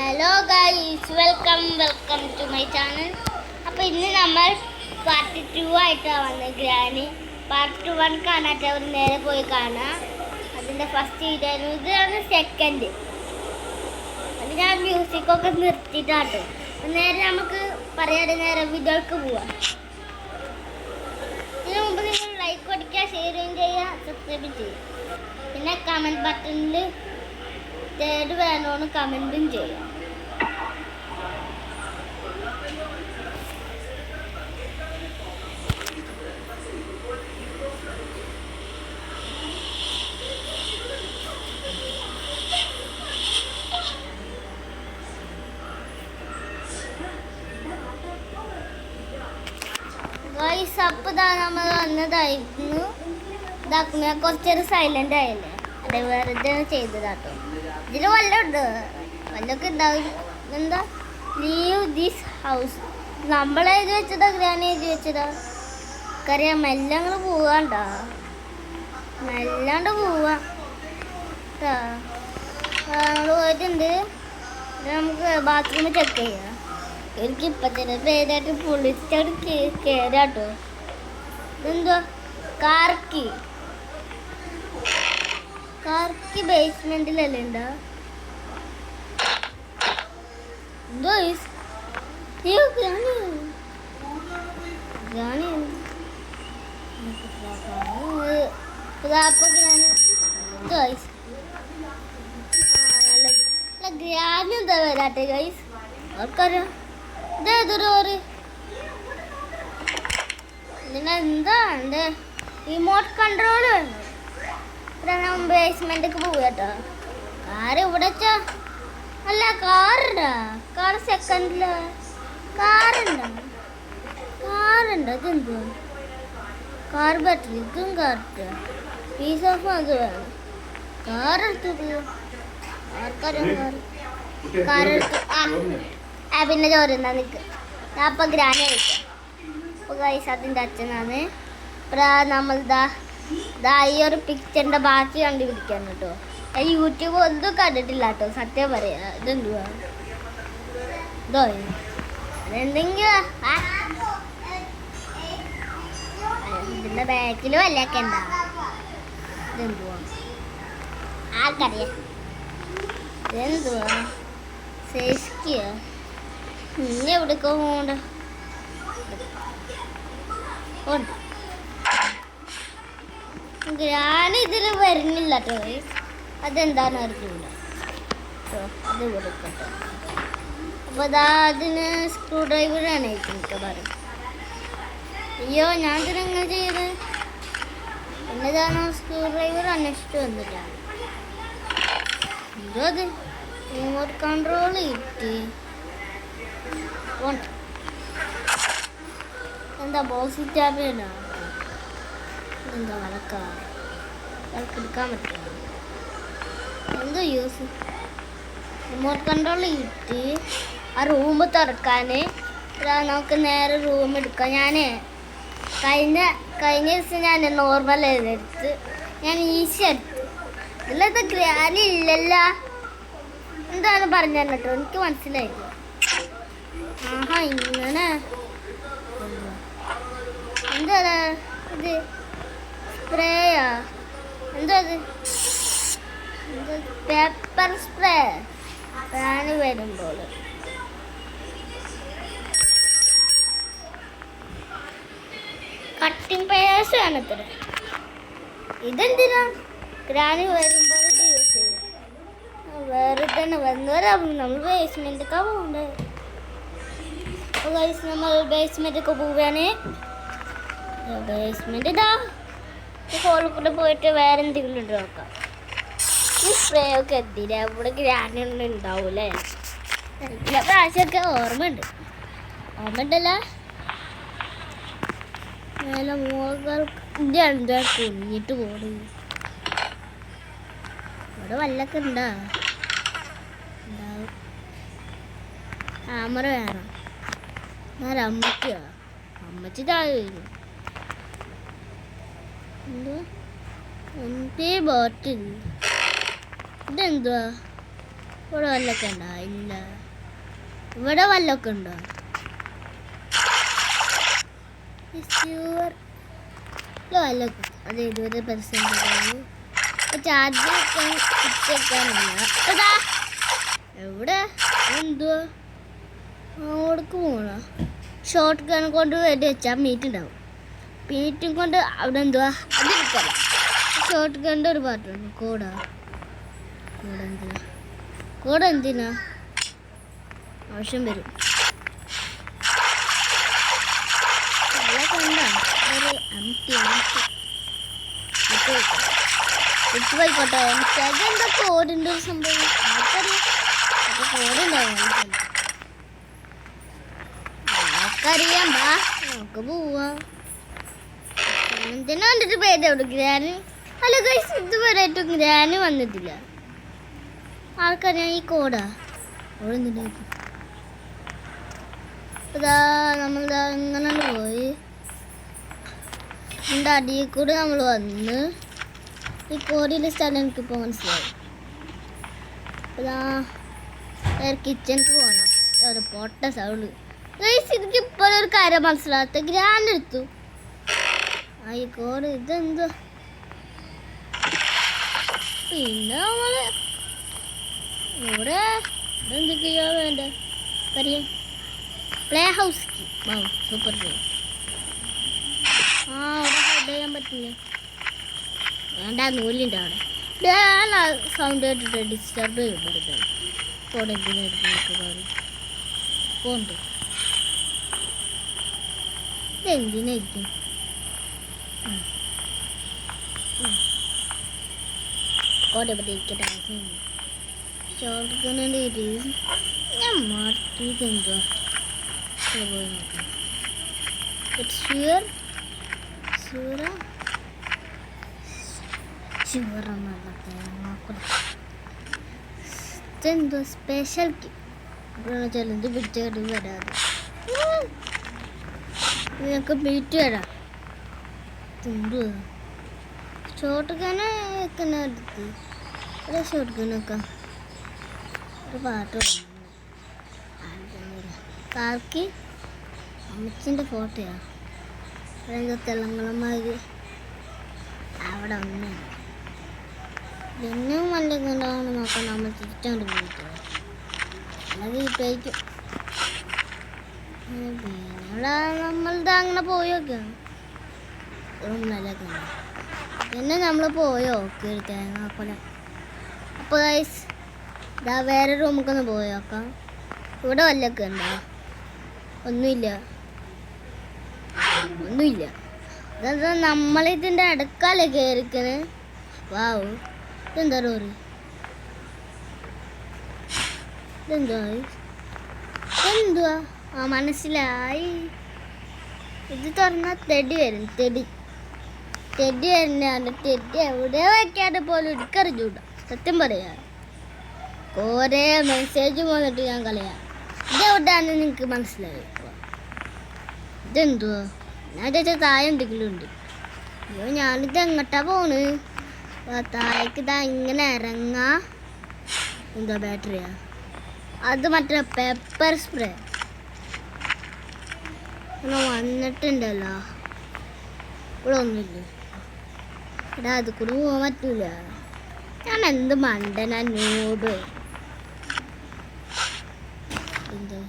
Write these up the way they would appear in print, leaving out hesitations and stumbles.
Hello guys, welcome to my channel. അപ്പോൾ ഇന്ന് നമ്മൾ പാർട്ട് 2 ആയിട്ടാണ് വന്നത്. ഗ്രാനി പാർട്ട് 1 കാണാത്തവർ നേരെ പോയി കാണാം. അതിൻ്റെ ഫസ്റ്റ് വീഡിയോ ഇതാണ്. സെക്കൻഡ് അത് ഞാൻ മ്യൂസിക്കൊക്കെ നിർത്തിയിട്ടാട്ടോ. നേരെ നമുക്ക് പറയാതെ നേരെ വീഡിയോക്ക് പോവാം. ഇതിനു മുമ്പ് നിങ്ങൾ ലൈക്ക് അടിക്കുക, ഷെയറും ചെയ്യുക, സബ്സ്ക്രൈബ് ചെയ്യുക. പിന്നെ കമൻറ്റ് ബട്ടണിൽ തേർഡ് വേണമെന്ന് കമൻറ്റും ചെയ്യാം. ഗൈസ്, അപ്പോൾ നമ്മൾ വന്നതായിരുന്നു. ഇതാക്കുന്ന കുറച്ചൊരു സൈലൻ്റ് ആയല്ലേ, അതെ വെറുതെ ചെയ്തതാട്ടോ. ഇതിൽ വല്ലൊക്കെ ഉണ്ടാവും. എന്താ ലീവ് ദിസ് ഹൗസ് നമ്മളെഴുതി വെച്ചതാ, ഗ്രാനി എഴുതി വെച്ചതാ. അറിയാം, മെല്ലെ ഞങ്ങൾ പോവാണ്ടോ, മെല്ലാണ്ട് പോവാ കേട്ടോ. നമ്മൾ പോയിട്ടുണ്ട്. നമുക്ക് ബാത്റൂമിൽ ചെക്ക് ചെയ്യാം. എനിക്ക് ഇപ്പം തന്നെ പേരായിട്ട് പൊളിച്ചോട് കയറാട്ടോ. ഇതെന്തോ കാർക്കി ബേസ്മെന്റിലല്ലേ ഉണ്ടാ. എന്തോ ഗ്രാനി എന്താ വരാട്ടെ ഗൈസ്, ആർക്കറിയാം. ഇതേതൊരു ഇതിനെന്താ എൻ്റെ റിമോട്ട് കൺട്രോൾ വേണം. ബേസ്മെന്റിലേക്ക് പോവുക കേട്ടോ. കാറ് ഇവിടെ വെച്ചാ അല്ല, കാർ സെക്കൻഡില് കാറുണ്ടോ. ഇതെന്തോ കാർ ബാറ്ററി, ഇതും കാറിട്ട് പീസ് ഓഫ് അത് വേണം. കാറെടുത്ത് ആർക്കറിയാം. കാറെടുത്ത് പിന്നെ ചോറുണ്ടാ നിൽക്കുക. ഞാൻ അപ്പം ഗ്രാനി കഴിക്കാം. അപ്പോൾ ഗൈസ്, അതിൻ്റെ അച്ഛനാണ്. നമ്മളിതാ ഈ ഒരു പിക്ചറിൻ്റെ ബാക്കി കണ്ടുപിടിക്കാൻ കേട്ടോ. യൂട്യൂബ് ഒന്നും കണ്ടിട്ടില്ല കേട്ടോ, സത്യം പറയാ. ഇതെന്തുവാ അതെന്തെങ്കിലും ഇതിൻ്റെ ബാക്കിൽ വല്ലൊക്കെ ഉണ്ടാ. ഇതെന്തുവാ ആർക്കറിയാം. ഇതെന്തുവാ സേഷ്കിയോ. ഇനി എവിടേക്കോ പോകണ്ട. ഗ്രാനി ഇതിൽ വരുന്നില്ല കേട്ടോ. അതെന്താണെന്ന് അറിയില്ല കേട്ടോ. അത് കൊടുക്കട്ടോ. അപ്പോൾ അതിന് സ്ക്രൂ ഡ്രൈവറാണ് എനിക്ക് പറയും. അയ്യോ, ഞാൻ ഇതിനെങ്ങനെ ചെയ്ത് എന്നതാണോ സ്ക്രൂ ഡ്രൈവർ അന്വേഷിച്ചിട്ട് വന്നില്ല. എന്തോ അത് റിമോട്ട് കൺട്രോൾ കിട്ടി. എന്താ ബോക്സ് ടാബിനാ, എന്താ വിളക്കെടുക്കാൻ പറ്റില്ല. എന്തോ യൂസ് റിമോട്ട് കൺട്രോൾ കിട്ടി. ആ റൂം തുറക്കാൻ നമുക്ക് നേരെ റൂം എടുക്കാം. ഞാൻ കഴിഞ്ഞ ദിവസം ഞാൻ നോർമൽ എടുത്ത് ഞാൻ ഈസി എടുത്ത്. ഇതിലത്തെ ഗ്രാനി ഇല്ലല്ലോ. എന്താണ് പറഞ്ഞു കേട്ടോ, എനിക്ക് മനസ്സിലായില്ല. ആഹാ, ഇങ്ങനെ എന്താ ഇത് സ്പ്രേയാ, എന്തോ അത് പേപ്പർ സ്പ്രേ ഫാന് വരുമ്പോൾ. കട്ടിങ് പേഴ്സ് വേണത്ര. ഇതെന്തിനാ ഗ്രാനി വരുമ്പോൾ ഇത് യൂസ് ചെയ്യും. വേറെ തന്നെ വന്നവരാ. നമ്മൾ ബേസ്മെന്റൊക്കെ പോകണ്ടേ. അപ്പോൾ ഗൈസ്, നമ്മൾ ബേസ്മെന്റൊക്കെ പോവുകയാണ്. ബേസ്മെന്റ് ഇതാ ഹോളിൽ കൂടെ പോയിട്ട് വേറെ എന്തെങ്കിലും ഉണ്ട് നോക്കാം. ഈ സ്പ്രേ ഒക്കെ എത്തിയില്ല. ഇവിടെ ഗ്രാനി ഒന്നും ഉണ്ടാവൂലേ. എല്ലാ പ്രാവശ്യമൊക്കെ ഓർമ്മയുണ്ടല്ലോ. നല്ല മുഖങ്ങൾ എന്താ കുഞ്ഞിട്ട് പോണു. ഇവിടെ വല്ലൊക്കെ ഉണ്ടാവും. ക്യാമറ വേണം. അമ്മച്ചി താഴെ എന്തോ എന്തേ ബോട്ടിൽ. ഇതെന്തുവാ ഇവിടെ വല്ലൊക്കെ ഉണ്ടാ. ഇല്ല. ഇവിടെ വല്ലൊക്കെ ഉണ്ടോ? വല്ലൊക്കെ അത് 20% ചാർജ് വെക്കാനില്ല. എവിടെ എന്തുവാ അവിടേക്ക് പോണ? ഷോർട്ട് ഗൺ കൊണ്ട് വേണ്ടി വെച്ചാൽ മീറ്റ് ഉണ്ടാവും. മീറ്റും കൊണ്ട് അവിടെ എന്തുവാ അത് എടുക്കല. ഷോർട്ട് ഗണ്ണിൻ്റെ ഒരു പാട്ടുണ്ട്. കൂടെ എന്തിനാ ആവശ്യം വരും? പോയിക്കോട്ടെ. അതെന്താ കോഡിൻ്റെ ഒരു സംഭവം ആർക്കറിയാം. നമുക്ക് പോവാ. എന്തിനാ കണ്ടിട്ട് പേര് എവിടെ ഗ്രാന്? അല്ല ഗൈസ്, ഇതുവരെയായിട്ടും ഗ്രാന് വന്നിട്ടില്ല. ആൾക്കറിയാം ഈ കോഡാ. അവിടെ എന്തിനായിരിക്കും? ഇതാ നമ്മളിതാ ഇങ്ങനെ പോയി എൻ്റെ അടിയിൽ കൂടെ നമ്മൾ വന്ന് ഈ കോടിയുടെ സ്ഥലം എനിക്കിപ്പോൾ മനസ്സിലായി. ഇതാ കിച്ചണിക്ക് പോകണം. ഒരു പൊട്ട സൗണ്ട് ഗൈസ്. എനിക്കിപ്പോൾ ഒരു കാര്യം മനസ്സിലാകാത്ത ഗ്രാൻഡ് എടുത്തു. ഈ കോഡ് ഇതെന്തോ? പിന്നെ നമ്മള് ഇവിടെ ഇതെന്തൊക്കെയാ വേണ്ട അറിയാം. Play house super play. അവിടെ ഹെഡ് ചെയ്യാൻ പറ്റില്ല. വേണ്ട നൂലിൻ്റെ അവിടെ സൗണ്ട് കേട്ടിട്ട് ഡിസ്റ്റർബ് ചെയ്യപ്പെടുന്നത്. Code pond ഇതെന്തിനായിരിക്കും? കോടെ ഇരിക്കട്ടെ. ഷോർട്ട് ഗണ്ണിൻ്റെ ഞാൻ മാറ്റിയിട്ടെന്തോ പോയി നോക്കാം. ഇതെന്തോ സ്പെഷ്യൽ ചെലന്ത് പിടിച്ചിട്ട് വരാതെ നിനക്ക് ബീറ്റ് വരാം. തുമ്പ് ഷോർട്ട് ഗണ്ണ് വെക്കുന്ന അടുത്ത് ഒരു ഷോർട്ട് ഗണ്ണൊക്കെ ഒരു പാട്ട് കാർക്കി അമ്മച്ചിൻ്റെ ഫോട്ടോയാ. അതെന്തോ തെലങ്കാനമാര് അവിടെ ഒന്നും എന്നും വല്ല കണ്ടാണ് നോക്കാൻ നമ്മൾ തിരിച്ചോണ്ട് പോയിട്ട് അത് കിട്ടുമായിരിക്കും. പിന്നെ നമ്മളിത് അങ്ങനെ പോയൊക്കെയാണ് റൂമിലൊക്കെ പിന്നെ നമ്മൾ പോയോ തേങ്ങാക്കൊല. അപ്പോൾ ഇതാ വേറെ റൂമൊക്കെ പോയോക്കാം. ഇവിടെ വല്ലൊക്കെ ഉണ്ടോ? ഒന്നുമില്ല. അതെന്താ നമ്മളിതിൻ്റെ അടുക്കാലേ കയറിക്കണേ. വാവ്, ഇതെന്താ ഡോറ്? എന്തുവാ? മനസ്സിലായി. ഇത് തുറന്നാൽ തെടി വരും. തെടി വരുന്ന തെടി എവിടെ വയ്ക്കാതെ പോലും എടുക്കറിഞ്ഞൂടാ. സത്യം പറയാ കുറേ മെസ്സേജ് വന്നിട്ട് ഞാൻ കളയാ. ഇതെവിടെയാണെന്ന് നിങ്ങൾക്ക് മനസ്സിലായി. ഇതെന്തുവാ? ഞാൻ ചേച്ചാ താഴെ എന്തെങ്കിലും ഉണ്ട്. അയ്യോ ഞാനിത് എങ്ങോട്ടാ പോണ്? താഴേക്ക് ഇതാ ഇങ്ങനെ ഇറങ്ങാ. എന്താ ബാറ്ററിയാ? അത് മറ്റേ പെപ്പർ സ്പ്രേ വന്നിട്ടുണ്ടല്ലോ. ഇവിടെ ഒന്നുമില്ല. എടാ അത് കൂടെ പോകാൻ പറ്റൂല. ഞാൻ എന്ത് മണ്ടനാ നോട്. എന്താ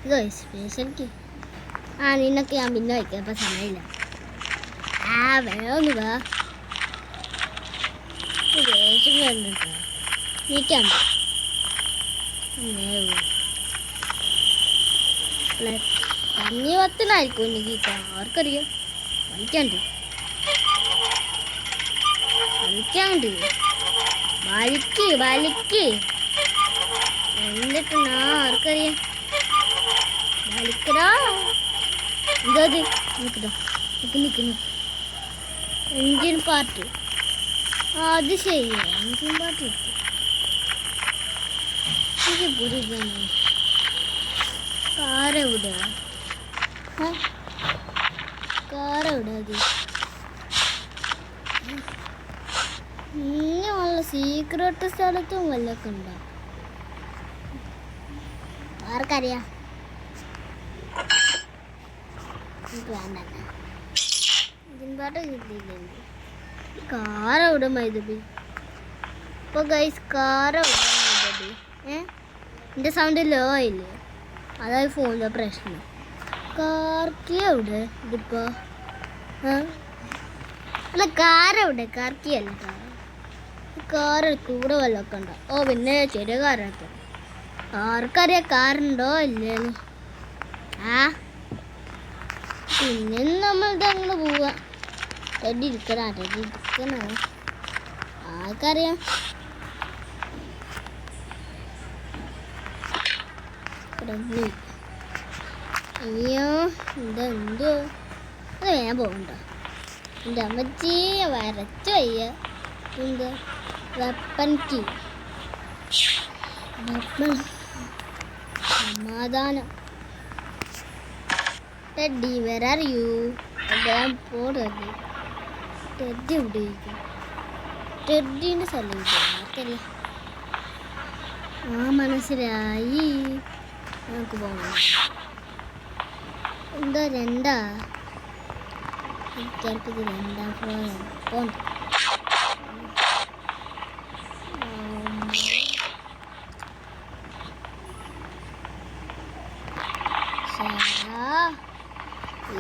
ഇതോ സ്പെഷ്യൽക്ക്? നിന്നൊക്കെ ഞാൻ പിന്നെ വയ്ക്കാം. അപ്പം സമയമില്ല. വേഗം വാ. ദേഷ്യം വരുന്നുണ്ടോ? നീക്കാണ്ട് കഞ്ഞി പത്തിനായിരിക്കും എനിക്ക് ഗീത. ആർക്കറിയാം? വലിക്കാണ്ട് വലിക്ക് എന്നിട്ട് ആർക്കറിയാം? വലിക്കടാ. എന്താ നിൽക്കുന്നു എൻജിൻ പാർട്ട്. അത് ശരിയാ, എൻജിൻ പാർട്ട് കാറെവിടാ? അത് ഇനിയുള്ള സീക്രട്ട് സ്ഥലത്തും വല്ലൊക്കെ ഉണ്ടോ? ആർക്കറിയാം? വേണ്ട, ഇതിൻപാട്ട് കിട്ടിയില്ലേ? കാറെവിടെ മൈതബി? ഇപ്പോൾ ഗൈസ് കാറെവിടെ മൈതബി? എൻ്റെ സൗണ്ട് ലോ ഇല്ലേ? അതായത് ഫോണിൻ്റെ പ്രശ്നം. കാർക്കി എവിടെ ഇതിപ്പോൾ? അല്ല കാറെവിടെ? കാർക്കി അല്ല കാറ് കൂടെ വല്ലതൊക്കെ ഉണ്ടോ? ഓ പിന്നെ ചെറിയ കാറൊക്കെ. ആർക്കറിയാം കാറുണ്ടോ ഇല്ലേന്ന്? പിന്നെ നമ്മളിത് അങ്ങനെ പോവാ. ടെഡി ഇരിക്കണോ? ആർക്കറിയാം? അയ്യോ ഇതെന്തോ അത് വേഗം പോകണ്ട. എൻ്റെ അമ്മച്ചി വരച്ചു വയ്യ. എന്ത് വെപ്പൻ കീ സമാധാനം. Teddy where are you? ഞാൻ പോടല്ലേ. ടെഡി ഇവിടെ ഇരിക്കും. ടെഡീൻ്റെ സ്ഥലം ആർക്കറിയാം? മനസ്സിലായി. നമുക്ക് പോകണം. എന്താ രണ്ടാ? ചിലപ്പോൾ ഇത് രണ്ടാം ഫ്ലോർ പോകണ്ട.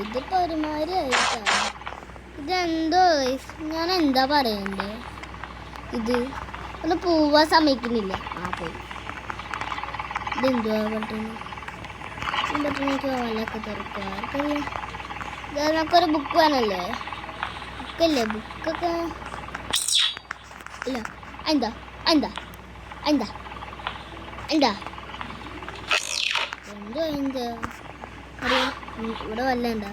ഇതിപ്പോൾ ഒരുമാതിരി ആയിട്ടാണ്. ഇതെന്തോ ഞാൻ എന്താ പറയണ്ടേ? ഇത് ഒന്ന് പോവാൻ സമ്മതിക്കുന്നില്ല. പോയി. ഇതെന്തുവാ ബട്ടണ്? ഈ ബട്ടണൊക്കെ വല്ലൊക്കെ തുറക്കുക. ആർക്കറിയാം? നമുക്കൊരു ബുക്ക് വേണമല്ലേ? ബുക്കല്ലേ? ബുക്കൊക്കെ ഇല്ല. എന്താ എന്താ എന്താ എന്താ എന്തോ എന്താ അറിയാം? ഇവിടെ വല്ല എന്താ?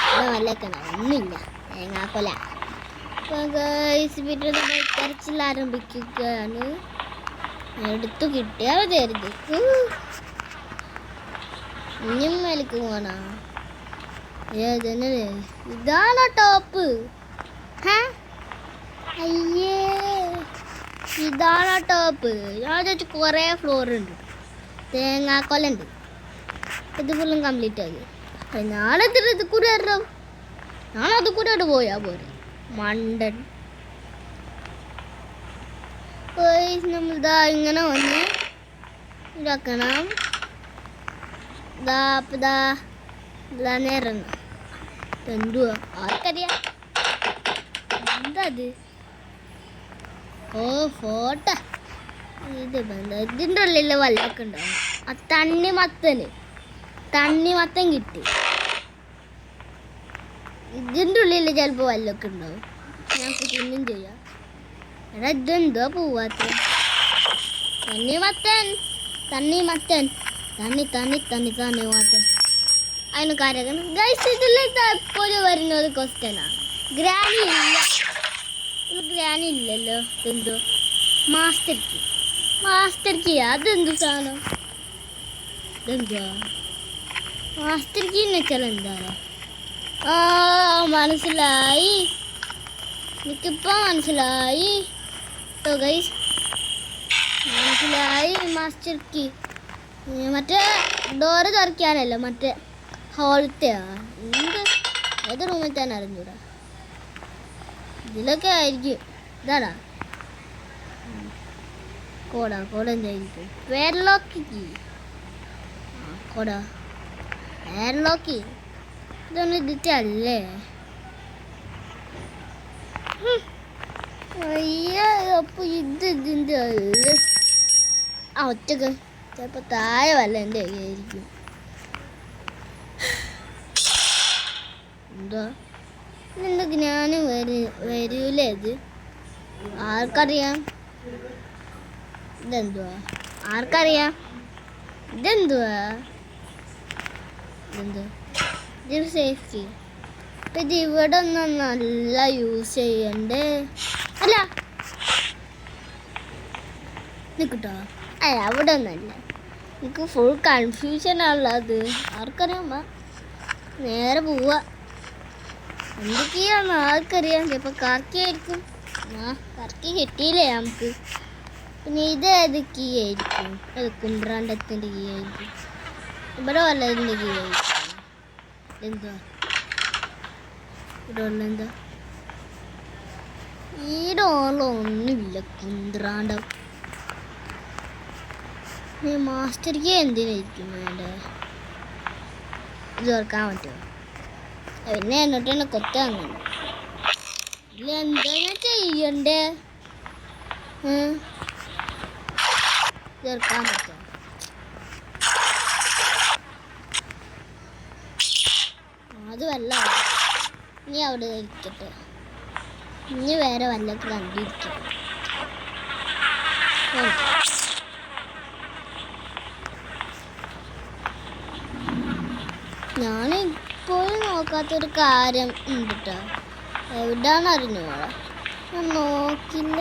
ഇവിടെ വല്ലൊക്കെ ഒന്നുമില്ല. തേങ്ങാക്കൊല. തെരച്ചിൽ ആരംഭിക്കുകയാണ്. എടുത്തു കിട്ടിയാൽ മതിയായിരുന്നു. ഇനിയും മേലേക്ക് പോകണോ? ഇതാണോ ടോപ്പ്? അയ്യേ ഇതാണോ ടോപ്പ്? ഞാൻ ചോദിച്ചു കുറേ ഫ്ലോർ ഉണ്ട്. തേങ്ങാക്കൊല ഉണ്ട്. ഇത് ഫുള്ളും കംപ്ലീറ്റ് ആക്കി. ഞാനത് കൂടെ ഇറങ്ങും. ഞാനത് കൂടെ അവിടെ പോയാ പോരെ മണ്ടൻ. നമ്മളിതാ ഇങ്ങനെ വന്ന് ഇതാക്കണം. ഇറങ്ങും. എന്തുവാ ആർക്കറിയാം? എന്താ അത്? ഓ ഫോട്ടോ. ഇതിൻ്റെ ഉള്ളിൽ വല്ലൊക്കെ ഉണ്ടാവും. ആ തണ്ണിമത്തൻ കിട്ടി. ഇതിൻ്റെ ഉള്ളിൽ ചിലപ്പോൾ വല്ലൊക്കെ ഉണ്ടാവും. ഞങ്ങൾക്ക് തിന്നും ചെയ്യാം. എടാ ഇതെന്തോ പോവാത്ത? തണ്ണിമത്തൻ അതിന് കാര്യം ഗൈസ്. ഇതിലേക്ക് എപ്പോഴും വരുന്നത് ക്വസ്റ്റ്യനാണ്. ഗ്രാനി ഇല്ലല്ലോ. എന്തോ മാസ്റ്റർ കീ അതെന്തു സാധനം? ഇതെന്തുവാ മാസ്റ്റർ കീ എന്ന് വെച്ചാൽ എന്താ? മനസ്സിലായി. എനിക്കിപ്പോൾ മനസ്സിലായി ഗൈസ്. മനസ്സിലായി. മാസ്റ്റർ കീ മറ്റേ ഡോറ് തുറക്കാനല്ലോ, മറ്റേ ഹോളത്തെ എന്ത് ഏത് റൂമിൽ തന്നെ അറിഞ്ഞൂടാ. ഇതിലൊക്കെ ആയിരിക്കും. ഇതാടാ കോട എന്തായിരിക്കും? പേർലോക്ക് കീ. പേർലോക്ക് ഇതൊന്നും ഇതിട്ടല്ലേ? അയ്യോ അപ്പൊ ഇതിൻ്റെ അല്ലേ? ഒറ്റക്ക് ചിലപ്പോൾ താഴെ വല്ല എൻ്റെ ആയിരിക്കും. എന്താ എന്തൊക്കെ ഞാനും വരൂലേ? ഇത് ആർക്കറിയാം? ഇതെന്തുവാ ആർക്കറിയാം? ഇതെന്തുവാ ഇതൊരു സേഫ്റ്റി. അപ്പം ഇത് ഇവിടെ ഒന്നും നല്ല യൂസ് ചെയ്യണ്ടേ? അല്ല നിൽക്കട്ടോ. അവിടെ ഒന്നല്ല. എനിക്ക് ഫുൾ കൺഫ്യൂഷനാണുള്ളത്. ആർക്കറിയാം? നേരെ പോവാ. എന്തൊക്കെയാന്ന് ആർക്കറിയാം? ചിലപ്പോൾ കറക്കിയായിരിക്കും. കറക്കി കിട്ടിയില്ലേ നമുക്ക്. പിന്നെ ഇത് ഏത് കീ ആയിരിക്കും? അത് കുന്ത്രാണ്ടത്തിൻ്റെ കീ ആയിരിക്കും. ഇവിടെ വല്ലതിൻ്റെ എന്താ ഇവിടെ വല്ല എന്താ ഈ ഡോറിലൊന്നുമില്ല കുന്ത്രാണ്ട മാസ്റ്റർക്ക് എന്തിനായിരിക്കും വേണ്ടേ ഇത് ഓർക്കാൻ പറ്റുമോ പിന്നെ എന്നിട്ട് തന്നെ കൊത്താങ്ങ ഇല്ല എന്താ ഞാൻ ചെയ്യണ്ടേ ചേർക്കാൻ പറ്റുമോ അത് വല്ല ഇനി അവിടെ ഇരിക്കട്ടെ ഇനി വേറെ വല്ലൊക്കെ കണ്ടിരിക്കും ഞാൻ ഇപ്പോഴും നോക്കാത്തൊരു കാര്യം ഉണ്ട് കേട്ടോ എവിടാണ് അറിഞ്ഞോളാ ഞാൻ നോക്കില്ല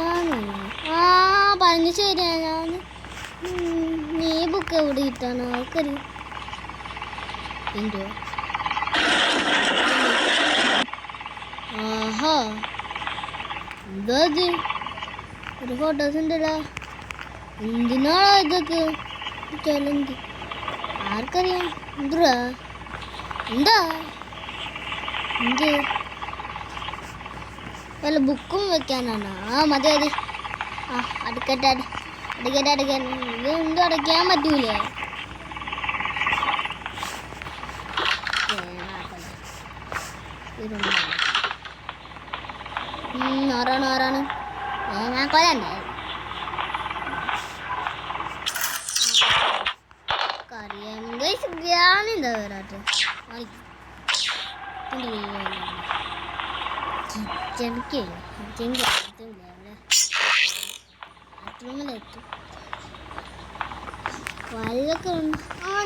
പറഞ്ഞു ശരിയാ ഞാൻ നീ ബുക്ക് എവിടെ കിട്ടാണ് ആൾക്കറിയാം എന്തോ ആഹാ എന്താ ഇത് ഒരു ഫോട്ടോസ് ഉണ്ടല്ലോ എന്തിനാണോ ഇതൊക്കെ ചലഞ്ച് ആർക്കറിയാം എന്തുവാ എന്താ എന്ത് വല്ല ബുക്കും വെക്കാനാണ് മതി മതി അടുക്കട്ടെ അടയ്ക്കാൻ ഇത് എന്തും അടയ്ക്കാൻ പറ്റൂലേ ആരാണ് ഞാൻ കൊല്ലണ്ടേ എന്താ വരാട്ടെ കിച്ചണിക്ക് ബാത്റൂമിലെത്തും വല്ലൊക്കെ ഉണ്ട്